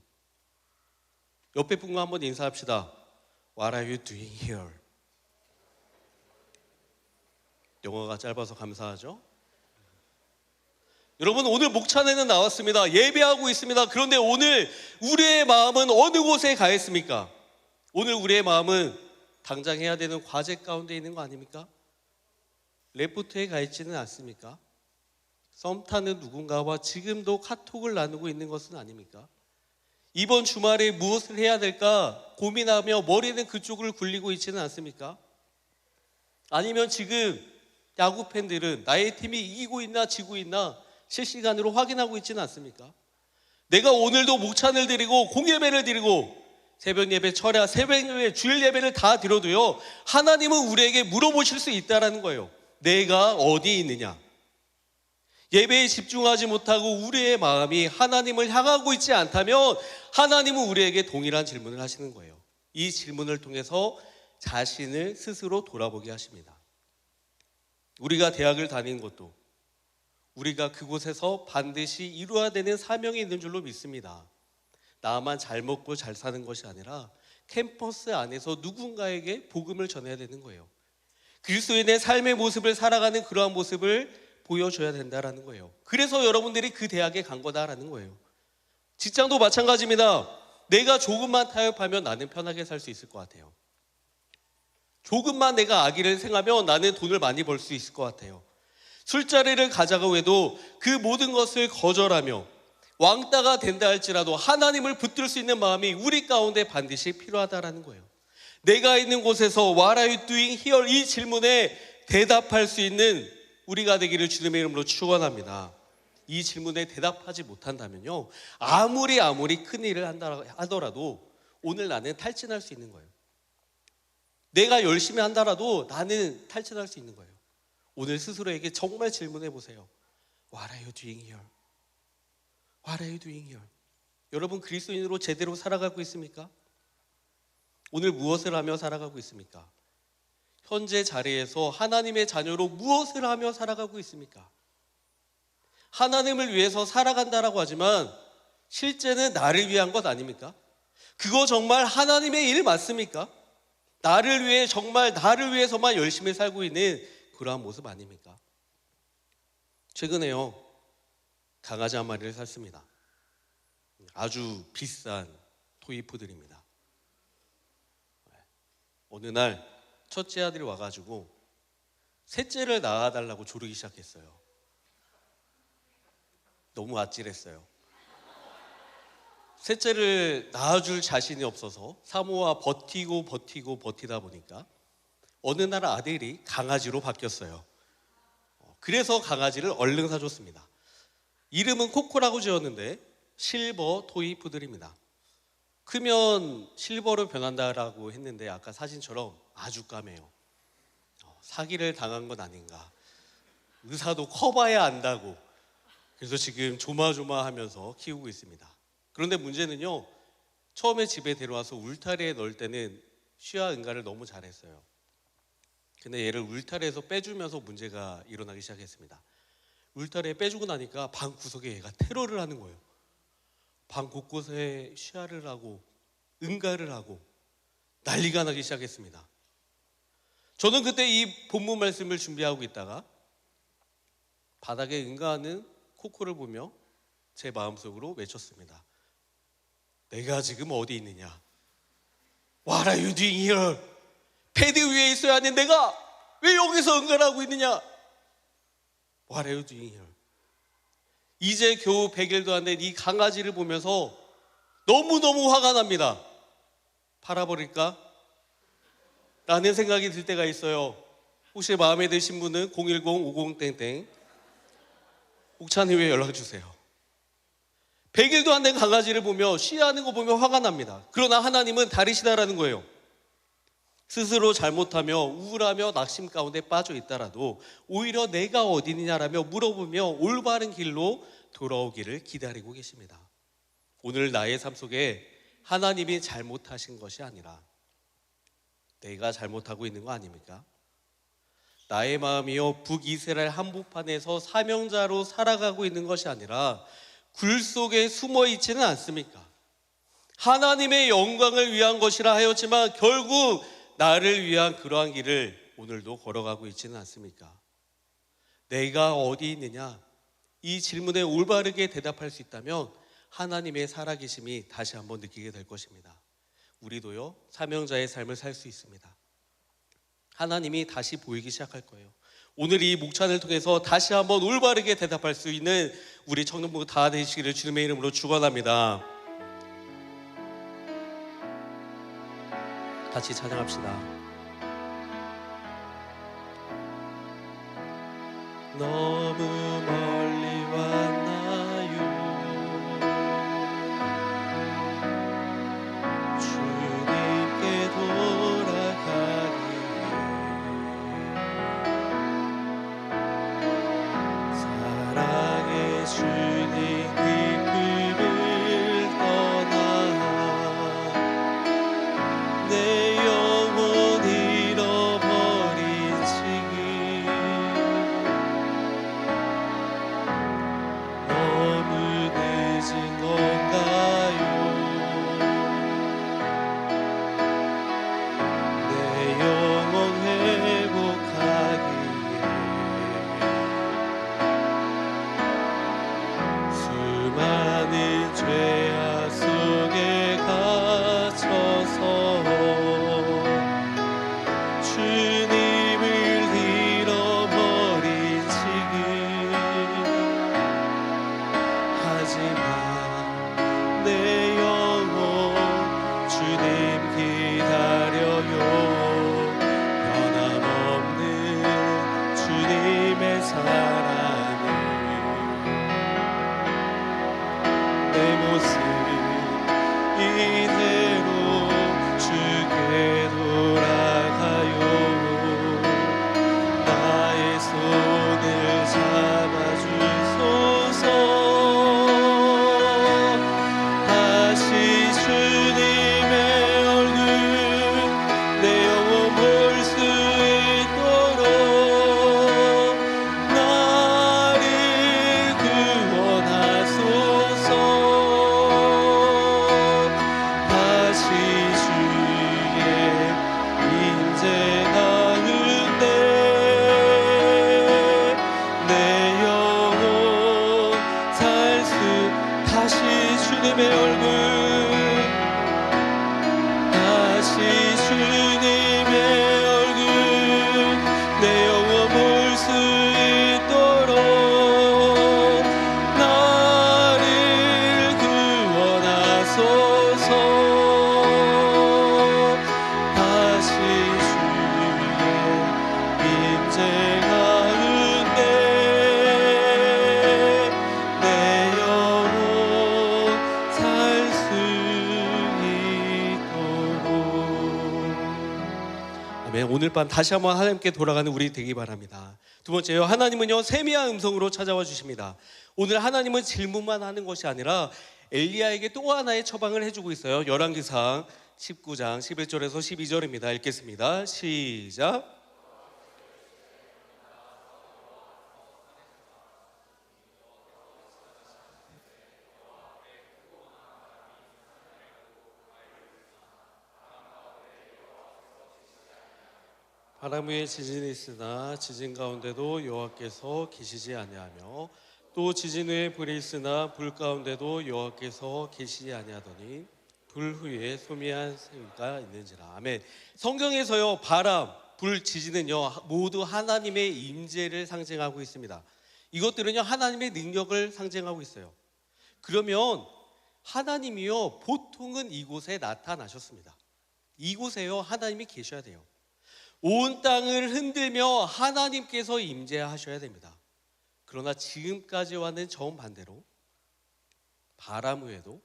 옆에 분과 한번 인사합시다. What are you doing here? 영어가 짧아서 감사하죠? 여러분, 오늘 목찬에는 나왔습니다. 예배하고 있습니다. 그런데 오늘 우리의 마음은 어느 곳에 가 있습니까? 오늘 우리의 마음은 당장 해야 되는 과제 가운데 있는 거 아닙니까? 레포트에 가 있지는 않습니까? 썸 타는 누군가와 지금도 카톡을 나누고 있는 것은 아닙니까? 이번 주말에 무엇을 해야 될까 고민하며 머리는 그쪽을 굴리고 있지는 않습니까? 아니면 지금 야구 팬들은 나의 팀이 이기고 있나 지고 있나 실시간으로 확인하고 있지는 않습니까? 내가 오늘도 목찬을 드리고 공예배를 드리고 새벽 예배, 철야, 새벽 예배, 주일 예배를 다 드려도요, 하나님은 우리에게 물어보실 수 있다라는 거예요. 내가 어디 있느냐? 예배에 집중하지 못하고 우리의 마음이 하나님을 향하고 있지 않다면 하나님은 우리에게 동일한 질문을 하시는 거예요. 이 질문을 통해서 자신을 스스로 돌아보게 하십니다. 우리가 대학을 다니는 것도 우리가 그곳에서 반드시 이루어야 되는 사명이 있는 줄로 믿습니다. 나만 잘 먹고 잘 사는 것이 아니라 캠퍼스 안에서 누군가에게 복음을 전해야 되는 거예요. 그리스도인의 삶의 모습을 살아가는 그러한 모습을 보여줘야 된다라는 거예요. 그래서 여러분들이 그 대학에 간 거다라는 거예요. 직장도 마찬가지입니다. 내가 조금만 타협하면 나는 편하게 살 수 있을 것 같아요. 조금만 내가 악의를 행하면 나는 돈을 많이 벌 수 있을 것 같아요. 술자리를 가자고 해도 그 모든 것을 거절하며 왕따가 된다 할지라도 하나님을 붙들 수 있는 마음이 우리 가운데 반드시 필요하다라는 거예요. 내가 있는 곳에서 What are you doing here? 이 질문에 대답할 수 있는 우리가 되기를 주님의 이름으로 축원합니다. 이 질문에 대답하지 못한다면요, 아무리 큰 일을 하더라도 오늘 나는 탈진할 수 있는 거예요. 내가 열심히 한다라도 나는 탈진할 수 있는 거예요. 오늘 스스로에게 정말 질문해 보세요. What are you doing here? What are you doing here? 여러분 그리스도인으로 제대로 살아가고 있습니까? 오늘 무엇을 하며 살아가고 있습니까? 현재 자리에서 하나님의 자녀로 무엇을 하며 살아가고 있습니까? 하나님을 위해서 살아간다라고 하지만 실제는 나를 위한 것 아닙니까? 그거 정말 하나님의 일 맞습니까? 나를 위해 정말 나를 위해서만 열심히 살고 있는 그러한 모습 아닙니까? 최근에요, 강아지 한 마리를 샀습니다. 아주 비싼 토이푸들입니다. 어느 날 첫째 아들이 와가지고 셋째를 낳아달라고 조르기 시작했어요. 너무 아찔했어요. 셋째를 낳아줄 자신이 없어서 사모와 버티다 보니까 어느 날 아들이 강아지로 바뀌었어요. 그래서 강아지를 얼른 사줬습니다. 이름은 코코라고 지었는데 실버 토이푸들입니다. 크면 실버로 변한다라고 했는데 아까 사진처럼 아주 까매요. 사기를 당한 건 아닌가. 의사도 커봐야 안다고. 그래서 지금 조마조마하면서 키우고 있습니다. 그런데 문제는요, 처음에 집에 데려와서 울타리에 넣을 때는 쉬와 응가를 너무 잘했어요. 근데 얘를 울타리에서 빼주면서 문제가 일어나기 시작했습니다. 울타리에 빼주고 나니까 방 구석에 얘가 테러를 하는 거예요. 방 곳곳에 쉬아를 하고 응가를 하고 난리가 나기 시작했습니다. 저는 그때 이 본문 말씀을 준비하고 있다가 바닥에 응가하는 코코를 보며 제 마음속으로 외쳤습니다. 내가 지금 어디 있느냐? What are you doing here? 패드 위에 있어야 하는 내가 왜 여기서 응가를 하고 있느냐? What are you doing here? 이제 겨우 100일도 안 된 이 강아지를 보면서 너무너무 화가 납니다. 팔아버릴까? 라는 생각이 들 때가 있어요. 혹시 마음에 드신 분은 010-50땡땡 옥찬이에 연락주세요. 100일도 안 된 강아지를 보며 쉬하는 거 보며 화가 납니다. 그러나 하나님은 다르시다라는 거예요. 스스로 잘못하며 우울하며 낙심 가운데 빠져 있다라도 오히려 내가 어디 있느냐라며 물어보며 올바른 길로 돌아오기를 기다리고 계십니다. 오늘 나의 삶 속에 하나님이 잘못하신 것이 아니라 내가 잘못하고 있는 거 아닙니까? 나의 마음이요 북이스라엘 한복판에서 사명자로 살아가고 있는 것이 아니라 굴 속에 숨어 있지는 않습니까? 하나님의 영광을 위한 것이라 하였지만 결국 나를 위한 그러한 길을 오늘도 걸어가고 있지는 않습니까? 내가 어디 있느냐? 이 질문에 올바르게 대답할 수 있다면 하나님의 살아계심이 다시 한번 느끼게 될 것입니다. 우리도요 사명자의 삶을 살 수 있습니다. 하나님이 다시 보이기 시작할 거예요. 오늘 이 목찬을 통해서 다시 한번 올바르게 대답할 수 있는 우리 청년부 다 되시기를 주님의 이름으로 축원합니다. 같이 찬양합시다. 너무 멀리 왔나요? 주님께 돌아가기에 사랑의 주님 그 품을 떠나 내 영혼 잃어버린 지금 사랑을 내 모습 이대로 주께 돌아가요. 나의 손을 잡아주소서. 다시 주님의 얼굴 내 영혼 볼 수 있도록 나를 구원하소서. 다시 주의 임재 가운데 내 영혼 살 수 다시 주님의 얼굴 다시 주님의 얼굴 내 영혼 볼 수 있도록 나를 구원하소서. 다시 주의 임재 가운데 내 영혼 살 수 있도록. 아멘. 오늘 밤 다시 한번 하나님께 돌아가는 우리 되기 바랍니다. 두 번째요, 하나님은요 세미한 음성으로 찾아와 주십니다. 오늘 하나님은 질문만 하는 것이 아니라 엘리야에게 또 하나의 처방을 해주고 있어요. 열왕기상 19장 11절에서 12절입니다. 읽겠습니다. 시작. 바람 위에 지진이 있으나 지진 가운데도 여호와께서 계시지 아니하며 또 지진 후에 불이 있으나 불 가운데도 여호와께서 계시지 아니하더니 불 후에 소미한 새가 있는지라. 아멘. 성경에서요 바람, 불, 지진은요 모두 하나님의 임재를 상징하고 있습니다. 이것들은요 하나님의 능력을 상징하고 있어요. 그러면 하나님이요 보통은 이곳에 나타나셨습니다. 이곳에요 하나님이 계셔야 돼요. 온 땅을 흔들며 하나님께서 임재하셔야 됩니다. 그러나 지금까지와는 정반대로 바람 후에도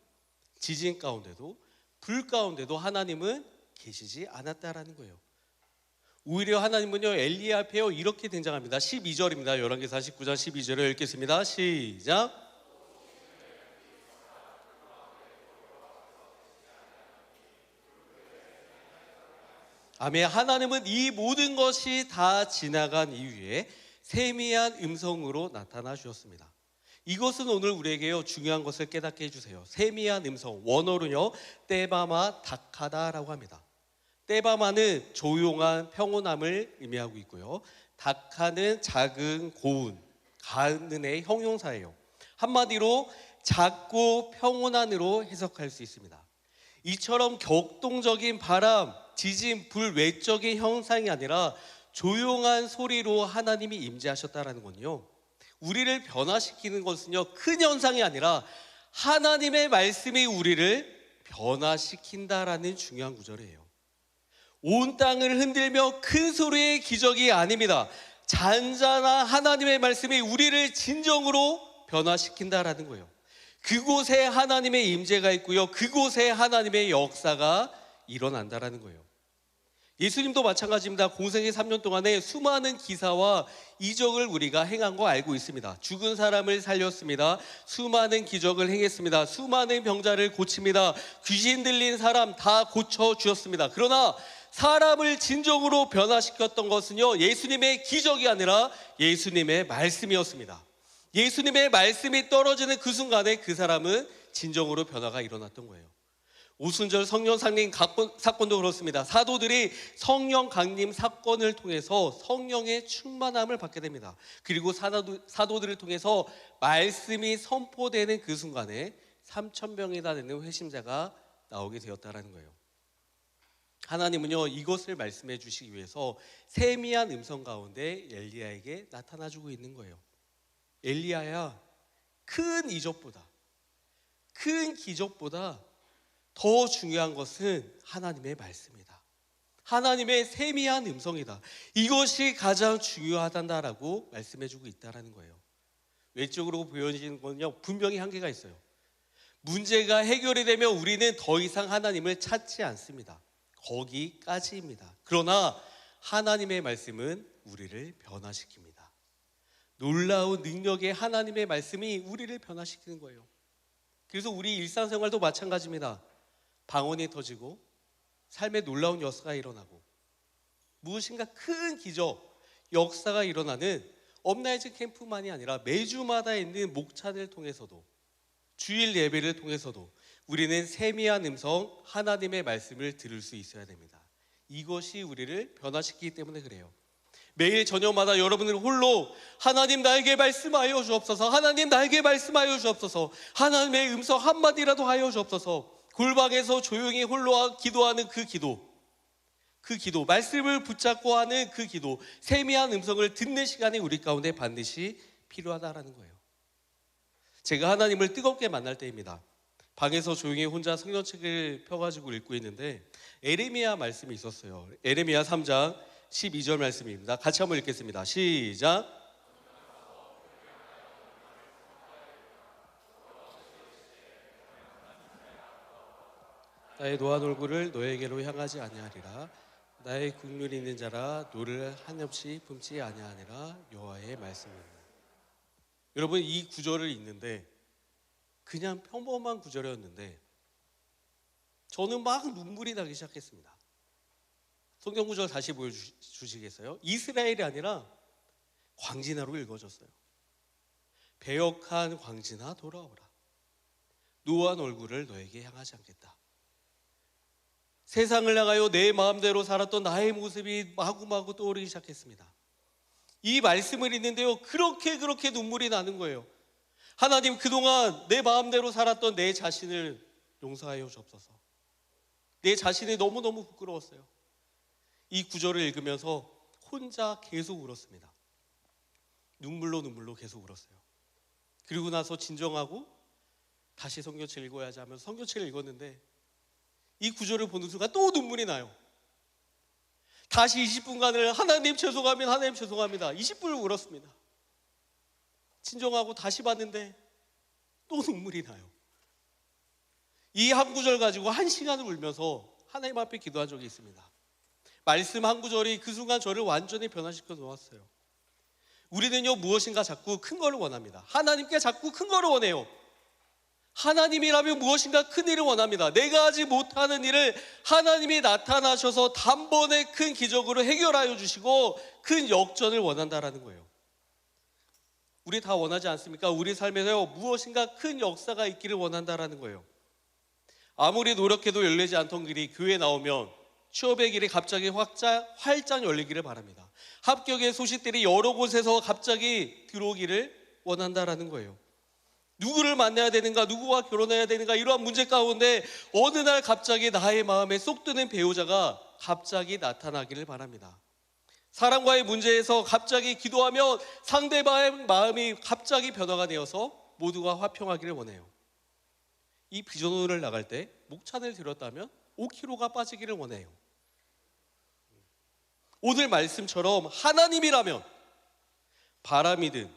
지진 가운데도 불 가운데도 하나님은 계시지 않았다라는 거예요. 오히려 하나님은요 엘리야 앞에요 이렇게 등장합니다. 12절입니다. 열왕기상 19장 12절을 읽겠습니다. 시작. 아멘. 하나님은 이 모든 것이 다 지나간 이후에 세미한 음성으로 나타나 주셨습니다. 이것은 오늘 우리에게요 중요한 것을 깨닫게 해주세요. 세미한 음성, 원어로요 떼바마 다카다라고 합니다. 떼바마는 조용한 평온함을 의미하고 있고요, 다카는 작은 고운, 가는의 형용사예요. 한마디로 작고 평온한으로 해석할 수 있습니다. 이처럼 격동적인 바람, 지진, 불 외적인 형상이 아니라 조용한 소리로 하나님이 임재하셨다라는 건요, 우리를 변화시키는 것은요 큰 현상이 아니라 하나님의 말씀이 우리를 변화시킨다라는 중요한 구절이에요. 온 땅을 흔들며 큰 소리의 기적이 아닙니다. 잔잔한 하나님의 말씀이 우리를 진정으로 변화시킨다라는 거예요. 그곳에 하나님의 임재가 있고요, 그곳에 하나님의 역사가 일어난다라는 거예요. 예수님도 마찬가지입니다. 공생의 3년 동안에 수많은 기사와 이적을 우리가 행한 거 알고 있습니다. 죽은 사람을 살렸습니다. 수많은 기적을 행했습니다. 수많은 병자를 고칩니다. 귀신 들린 사람 다 고쳐주었습니다. 그러나 사람을 진정으로 변화시켰던 것은요 예수님의 기적이 아니라 예수님의 말씀이었습니다. 예수님의 말씀이 떨어지는 그 순간에 그 사람은 진정으로 변화가 일어났던 거예요. 오순절 성령 강림 사건도 그렇습니다. 사도들이 성령 강림 사건을 통해서 성령의 충만함을 받게 됩니다. 그리고 사도들을 통해서 말씀이 선포되는 그 순간에 3,000명이나 되는 회심자가 나오게 되었다는 거예요. 하나님은요 이것을 말씀해 주시기 위해서 세미한 음성 가운데 엘리야에게 나타나주고 있는 거예요. 엘리야야, 큰 이적보다, 큰 기적보다 더 중요한 것은 하나님의 말씀이다. 하나님의 세미한 음성이다. 이것이 가장 중요하다라고 말씀해주고 있다는 거예요. 외적으로 보여지는 건요, 분명히 한계가 있어요. 문제가 해결이 되면 우리는 더 이상 하나님을 찾지 않습니다. 거기까지입니다. 그러나 하나님의 말씀은 우리를 변화시킵니다. 놀라운 능력의 하나님의 말씀이 우리를 변화시키는 거예요. 그래서 우리 일상생활도 마찬가지입니다. 방언이 터지고 삶에 놀라운 역사가 일어나고 무엇인가 큰 기적, 역사가 일어나는 업나이즈 캠프만이 아니라 매주마다 있는 목차를 통해서도, 주일 예배를 통해서도 우리는 세미한 음성 하나님의 말씀을 들을 수 있어야 됩니다. 이것이 우리를 변화시키기 때문에 그래요. 매일 저녁마다 여러분은 홀로 하나님 나에게 말씀하여 주옵소서, 하나님 나에게 말씀하여 주옵소서, 하나님의 음성 한마디라도 하여 주옵소서, 골방에서 조용히 홀로 기도하는 그 기도, 말씀을 붙잡고 하는 그 기도, 세미한 음성을 듣는 시간이 우리 가운데 반드시 필요하다라는 거예요. 제가 하나님을 뜨겁게 만날 때입니다. 방에서 조용히 혼자 성경책을 펴가지고 읽고 있는데 에레미야 말씀이 있었어요. 에레미야 3장 12절 말씀입니다. 같이 한번 읽겠습니다. 시작. 나의 노한 얼굴을 너에게로 향하지 아니하리라. 나의 국률이 있는 자라 노를 한없이 품지 아니하니라. 여호와의 말씀입니다. 여러분, 이 구절을 읽는데 그냥 평범한 구절이었는데 저는 막 눈물이 나기 시작했습니다. 성경 구절 다시 보여주시겠어요? 이스라엘이 아니라 광진아로 읽어졌어요. 배역한 광진아 돌아오라. 노한 얼굴을 너에게 향하지 않겠다. 세상을 나가요 내 마음대로 살았던 나의 모습이 마구마구 떠오르기 시작했습니다. 이 말씀을 읽는데요, 그렇게 눈물이 나는 거예요. 하나님, 그동안 내 마음대로 살았던 내 자신을 용서하여 주옵소서. 내 자신이 너무너무 부끄러웠어요. 이 구절을 읽으면서 혼자 계속 울었습니다. 눈물로 계속 울었어요. 그리고 나서 진정하고 다시 성경책 읽어야지 하면서 성경책을 읽었는데 이 구절을 보는 순간 또 눈물이 나요. 다시 20분간을 하나님 죄송합니다, 하나님 죄송합니다, 20분을 울었습니다. 진정하고 다시 봤는데 또 눈물이 나요. 이 한 구절 가지고 1시간을 울면서 하나님 앞에 기도한 적이 있습니다. 말씀 한 구절이 그 순간 저를 완전히 변화시켜 놓았어요. 우리는요, 무엇인가 자꾸 큰 거를 원합니다. 하나님께 자꾸 큰 거를 원해요. 하나님이라면 무엇인가 큰 일을 원합니다. 내가 하지 못하는 일을 하나님이 나타나셔서 단번에 큰 기적으로 해결하여 주시고 큰 역전을 원한다라는 거예요. 우리 다 원하지 않습니까? 우리 삶에서 무엇인가 큰 역사가 있기를 원한다라는 거예요. 아무리 노력해도 열리지 않던 길이 교회에 나오면 취업의 길이 갑자기 활짝 열리기를 바랍니다. 합격의 소식들이 여러 곳에서 갑자기 들어오기를 원한다라는 거예요. 누구를 만나야 되는가, 누구와 결혼해야 되는가, 이러한 문제 가운데 어느 날 갑자기 나의 마음에 쏙 드는 배우자가 갑자기 나타나기를 바랍니다. 사람과의 문제에서 갑자기 기도하면 상대방의 마음이 갑자기 변화가 되어서 모두가 화평하기를 원해요. 이 비전호를 나갈 때 목찬을 들었다면 5kg가 빠지기를 원해요. 오늘 말씀처럼 하나님이라면 바람이든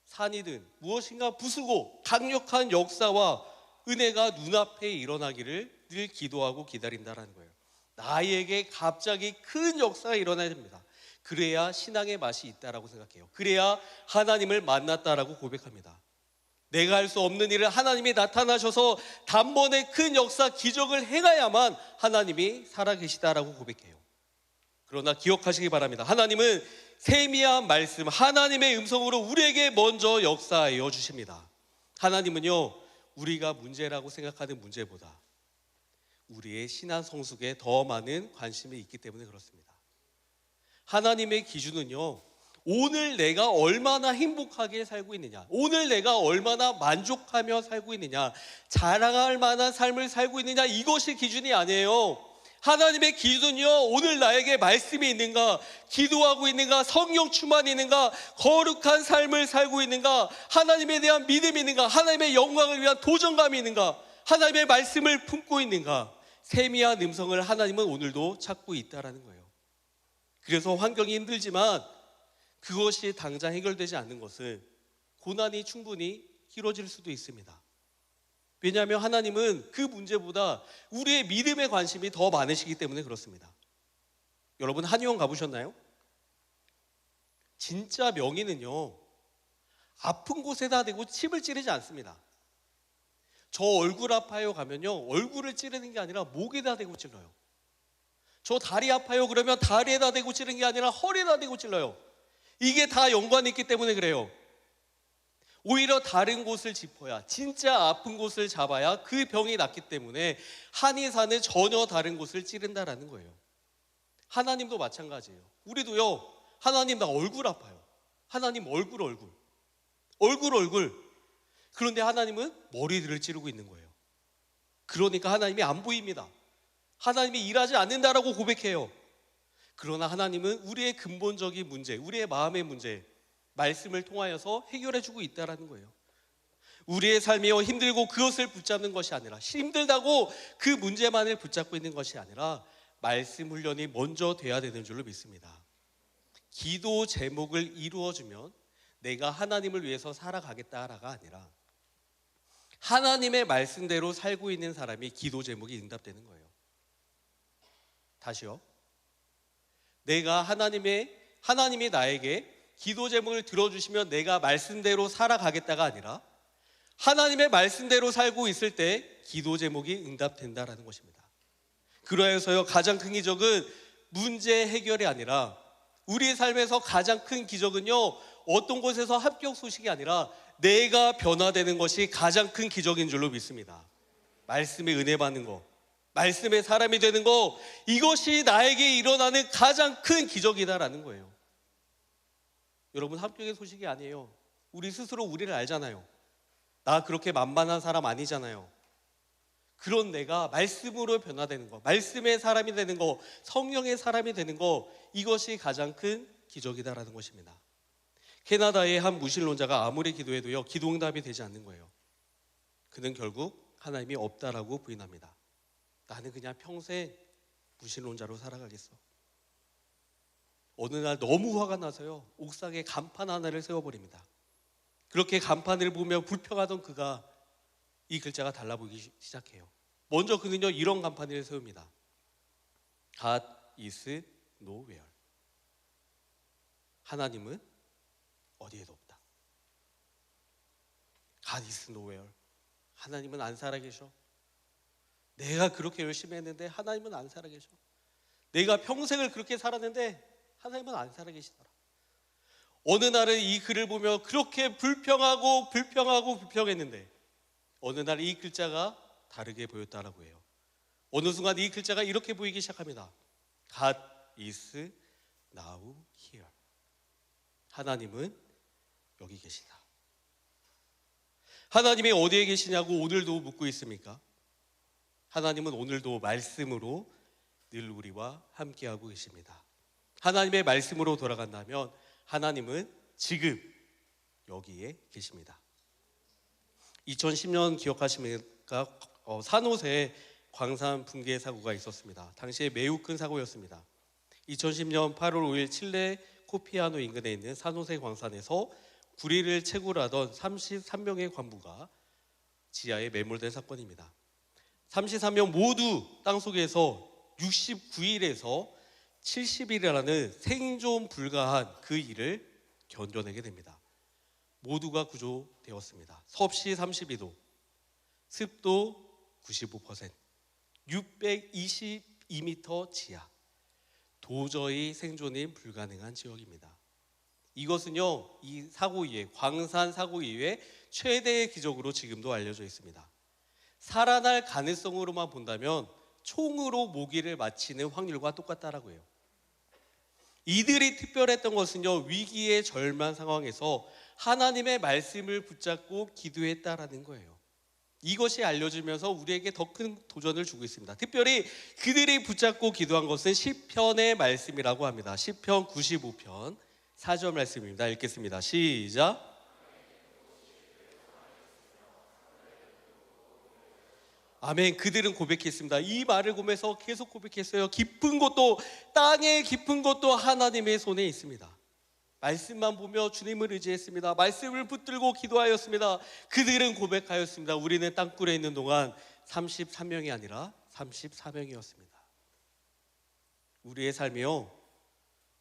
산이든 무엇인가 부수고 강력한 역사와 은혜가 눈앞에 일어나기를 늘 기도하고 기다린다는 거예요. 나에게 갑자기 큰 역사가 일어나야 됩니다. 그래야 신앙의 맛이 있다라고 생각해요. 그래야 하나님을 만났다라고 고백합니다. 내가 할 수 없는 일을 하나님이 나타나셔서 단번에 큰 역사, 기적을 행해야만 하나님이 살아계시다라고 고백해요. 그러나 기억하시기 바랍니다. 하나님은 세미한 말씀, 하나님의 음성으로 우리에게 먼저 역사하여 주십니다. 하나님은요, 우리가 문제라고 생각하는 문제보다 우리의 신앙 성숙에 더 많은 관심이 있기 때문에 그렇습니다. 하나님의 기준은요, 오늘 내가 얼마나 행복하게 살고 있느냐, 오늘 내가 얼마나 만족하며 살고 있느냐, 자랑할 만한 삶을 살고 있느냐, 이것이 기준이 아니에요. 하나님의 기준은요, 오늘 나에게 말씀이 있는가, 기도하고 있는가, 성령 충만이 있는가, 거룩한 삶을 살고 있는가, 하나님에 대한 믿음이 있는가, 하나님의 영광을 위한 도전감이 있는가, 하나님의 말씀을 품고 있는가, 세미한 음성을 하나님은 오늘도 찾고 있다라는 거예요. 그래서 환경이 힘들지만 그것이 당장 해결되지 않는 것은 고난이 충분히 길어질 수도 있습니다. 왜냐하면 하나님은 그 문제보다 우리의 믿음에 관심이 더 많으시기 때문에 그렇습니다. 여러분 한의원 가보셨나요? 진짜 명의는요, 아픈 곳에다 대고 침을 찌르지 않습니다. 저 얼굴 아파요 가면요, 얼굴을 찌르는 게 아니라 목에다 대고 찔러요. 저 다리 아파요 그러면 다리에다 대고 찌르는 게 아니라 허리에다 대고 찔러요. 이게 다 연관이 있기 때문에 그래요. 오히려 다른 곳을 짚어야, 진짜 아픈 곳을 잡아야 그 병이 낫기 때문에 한의사는 전혀 다른 곳을 찌른다라는 거예요. 하나님도 마찬가지예요. 우리도요, 하나님 나 얼굴 아파요. 하나님 얼굴. 그런데 하나님은 머리를 찌르고 있는 거예요. 그러니까 하나님이 안 보입니다. 하나님이 일하지 않는다라고 고백해요. 그러나 하나님은 우리의 근본적인 문제, 우리의 마음의 문제, 말씀을 통하여서 해결해주고 있다는 거예요. 우리의 삶이 힘들고 그것을 붙잡는 것이 아니라, 힘들다고 그 문제만을 붙잡고 있는 것이 아니라 말씀 훈련이 먼저 돼야 되는 줄로 믿습니다. 기도 제목을 이루어주면 내가 하나님을 위해서 살아가겠다가 아니라 하나님의 말씀대로 살고 있는 사람이 기도 제목이 응답되는 거예요. 다시요. 내가 하나님이 나에게 기도 제목을 들어주시면 내가 말씀대로 살아가겠다가 아니라 하나님의 말씀대로 살고 있을 때 기도 제목이 응답된다라는 것입니다. 그러해서요, 가장 큰 기적은 문제 해결이 아니라, 우리의 삶에서 가장 큰 기적은요, 어떤 곳에서 합격 소식이 아니라 내가 변화되는 것이 가장 큰 기적인 줄로 믿습니다. 말씀에 은혜 받는 거, 말씀의 사람이 되는 거, 이것이 나에게 일어나는 가장 큰 기적이다라는 거예요. 여러분, 합격의 소식이 아니에요. 우리 스스로 우리를 알잖아요. 나 그렇게 만만한 사람 아니잖아요. 그런 내가 말씀으로 변화되는 거, 말씀의 사람이 되는 거, 성령의 사람이 되는 거, 이것이 가장 큰 기적이다라는 것입니다. 캐나다의 한 무신론자가 아무리 기도해도요, 기도 응답이 되지 않는 거예요. 그는 결국 하나님이 없다라고 부인합니다. 나는 그냥 평생 무신론자로 살아가겠어. 어느 날 너무 화가 나서요, 옥상에 간판 하나를 세워버립니다. 그렇게 간판을 보며 불평하던 그가 이 글자가 달라 보이기 시작해요. 먼저 그는요, 이런 간판을 세웁니다. God is nowhere. 하나님은 어디에도 없다. God is nowhere. 하나님은 안 살아계셔. 내가 그렇게 열심히 했는데 하나님은 안 살아계셔. 내가 평생을 그렇게 살았는데 하나님은 안 살아계시더라. 어느 날은 이 글을 보며 그렇게 불평했는데 어느 날 이 글자가 다르게 보였다라고 해요. 어느 순간 이 글자가 이렇게 보이기 시작합니다. God is now here. 하나님은 여기 계시다. 하나님이 어디에 계시냐고 오늘도 묻고 있습니까? 하나님은 오늘도 말씀으로 늘 우리와 함께하고 계십니다. 하나님의 말씀으로 돌아간다면 하나님은 지금 여기에 계십니다. 2010년 기억하십니까? 산호세에 광산 붕괴 사고가 있었습니다. 당시에 매우 큰 사고였습니다. 2010년 8월 5일 칠레 코피아노 인근에 있는 산호세 광산에서 구리를 채굴하던 33명의 관부가 지하에 매몰된 사건입니다. 33명 모두 땅속에서 69일에서 70일이라는 생존 불가한 그 일을 견뎌내게 됩니다. 모두가 구조되었습니다. 섭씨 32도, 습도 95%, 622m 지하, 도저히 생존이 불가능한 지역입니다. 이것은요, 이 사고 이후에, 광산 사고 이후에 최대의 기적으로 지금도 알려져 있습니다. 살아날 가능성으로만 본다면 총으로 모기를 맞히는 확률과 똑같다라고 해요. 이들이 특별했던 것은요, 위기의 절망 상황에서 하나님의 말씀을 붙잡고 기도했다라는 거예요. 이것이 알려지면서 우리에게 더 큰 도전을 주고 있습니다. 특별히 그들이 붙잡고 기도한 것은 시편의 말씀이라고 합니다. 시편 95편 4절 말씀입니다. 읽겠습니다. 시작. 아멘. 그들은 고백했습니다. 이 말을 보면서 계속 고백했어요. 깊은 곳도, 땅의 깊은 곳도 하나님의 손에 있습니다. 말씀만 보며 주님을 의지했습니다. 말씀을 붙들고 기도하였습니다. 그들은 고백하였습니다. 우리는 땅굴에 있는 동안 33명이 아니라 34명이었습니다. 우리의 삶이요,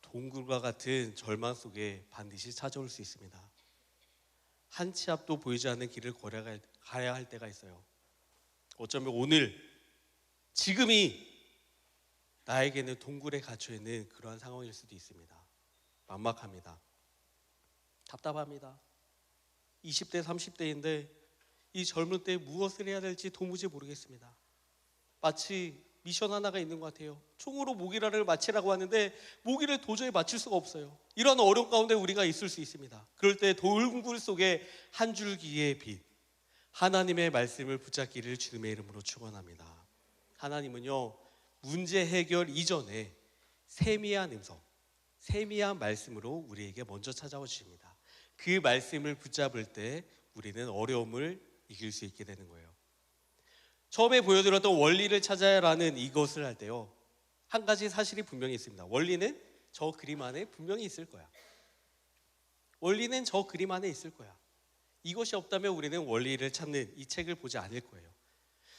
동굴과 같은 절망 속에 반드시 찾아올 수 있습니다. 한 치 앞도 보이지 않는 길을 걸어가야 할 때가 있어요. 어쩌면 오늘, 지금이 나에게는 동굴에 갇혀있는 그러한 상황일 수도 있습니다. 막막합니다. 답답합니다. 20대, 30대인데 이 젊을 때 무엇을 해야 될지 도무지 모르겠습니다. 마치 미션 하나가 있는 것 같아요. 총으로 모기라를 맞히라고 하는데 모기를 도저히 맞출 수가 없어요. 이런 어려움 가운데 우리가 있을 수 있습니다. 그럴 때 동굴 속에 한 줄기의 빛, 하나님의 말씀을 붙잡기를 주님의 이름으로 축원합니다. 하나님은요, 문제 해결 이전에 세미한 음성, 세미한 말씀으로 우리에게 먼저 찾아와 주십니다. 그 말씀을 붙잡을 때 우리는 어려움을 이길 수 있게 되는 거예요. 처음에 보여드렸던 원리를 찾아야라는 이것을 할 때요, 한 가지 사실이 분명히 있습니다. 원리는 저 그림 안에 분명히 있을 거야. 원리는 저 그림 안에 있을 거야. 이것이 없다면 우리는 원리를 찾는 이 책을 보지 않을 거예요.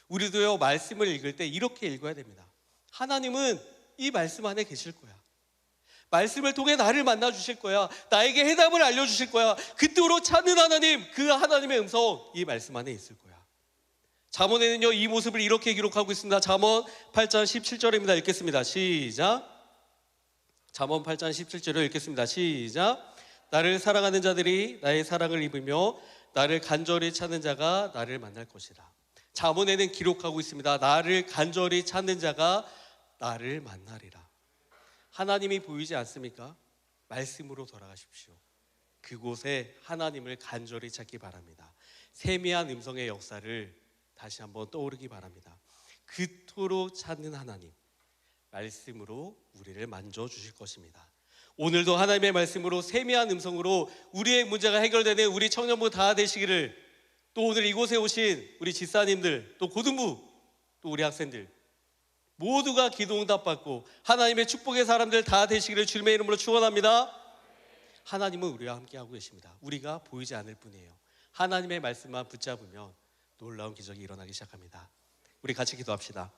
우리도요, 말씀을 읽을 때 이렇게 읽어야 됩니다. 하나님은 이 말씀 안에 계실 거야. 말씀을 통해 나를 만나 주실 거야. 나에게 해답을 알려주실 거야. 그토록 찾는 하나님, 그 하나님의 음성, 이 말씀 안에 있을 거야. 잠언에는요, 이 모습을 이렇게 기록하고 있습니다. 잠언 8장 17절입니다. 읽겠습니다. 시작. 잠언 8장 17절을 읽겠습니다. 시작. 나를 사랑하는 자들이 나의 사랑을 입으며 나를 간절히 찾는 자가 나를 만날 것이다. 잠언에는 기록하고 있습니다. 나를 간절히 찾는 자가 나를 만나리라. 하나님이 보이지 않습니까? 말씀으로 돌아가십시오. 그곳에 하나님을 간절히 찾기 바랍니다. 세미한 음성의 역사를 다시 한번 떠오르기 바랍니다. 그토록 찾는 하나님, 말씀으로 우리를 만져주실 것입니다. 오늘도 하나님의 말씀으로 세미한 음성으로 우리의 문제가 해결되는 우리 청년부 다 되시기를, 또 오늘 이곳에 오신 우리 집사님들, 또 고등부, 또 우리 학생들 모두가 기도 응답받고 하나님의 축복의 사람들 다 되시기를 주님의 이름으로 축원합니다. 하나님은 우리와 함께하고 계십니다. 우리가 보이지 않을 뿐이에요. 하나님의 말씀만 붙잡으면 놀라운 기적이 일어나기 시작합니다. 우리 같이 기도합시다.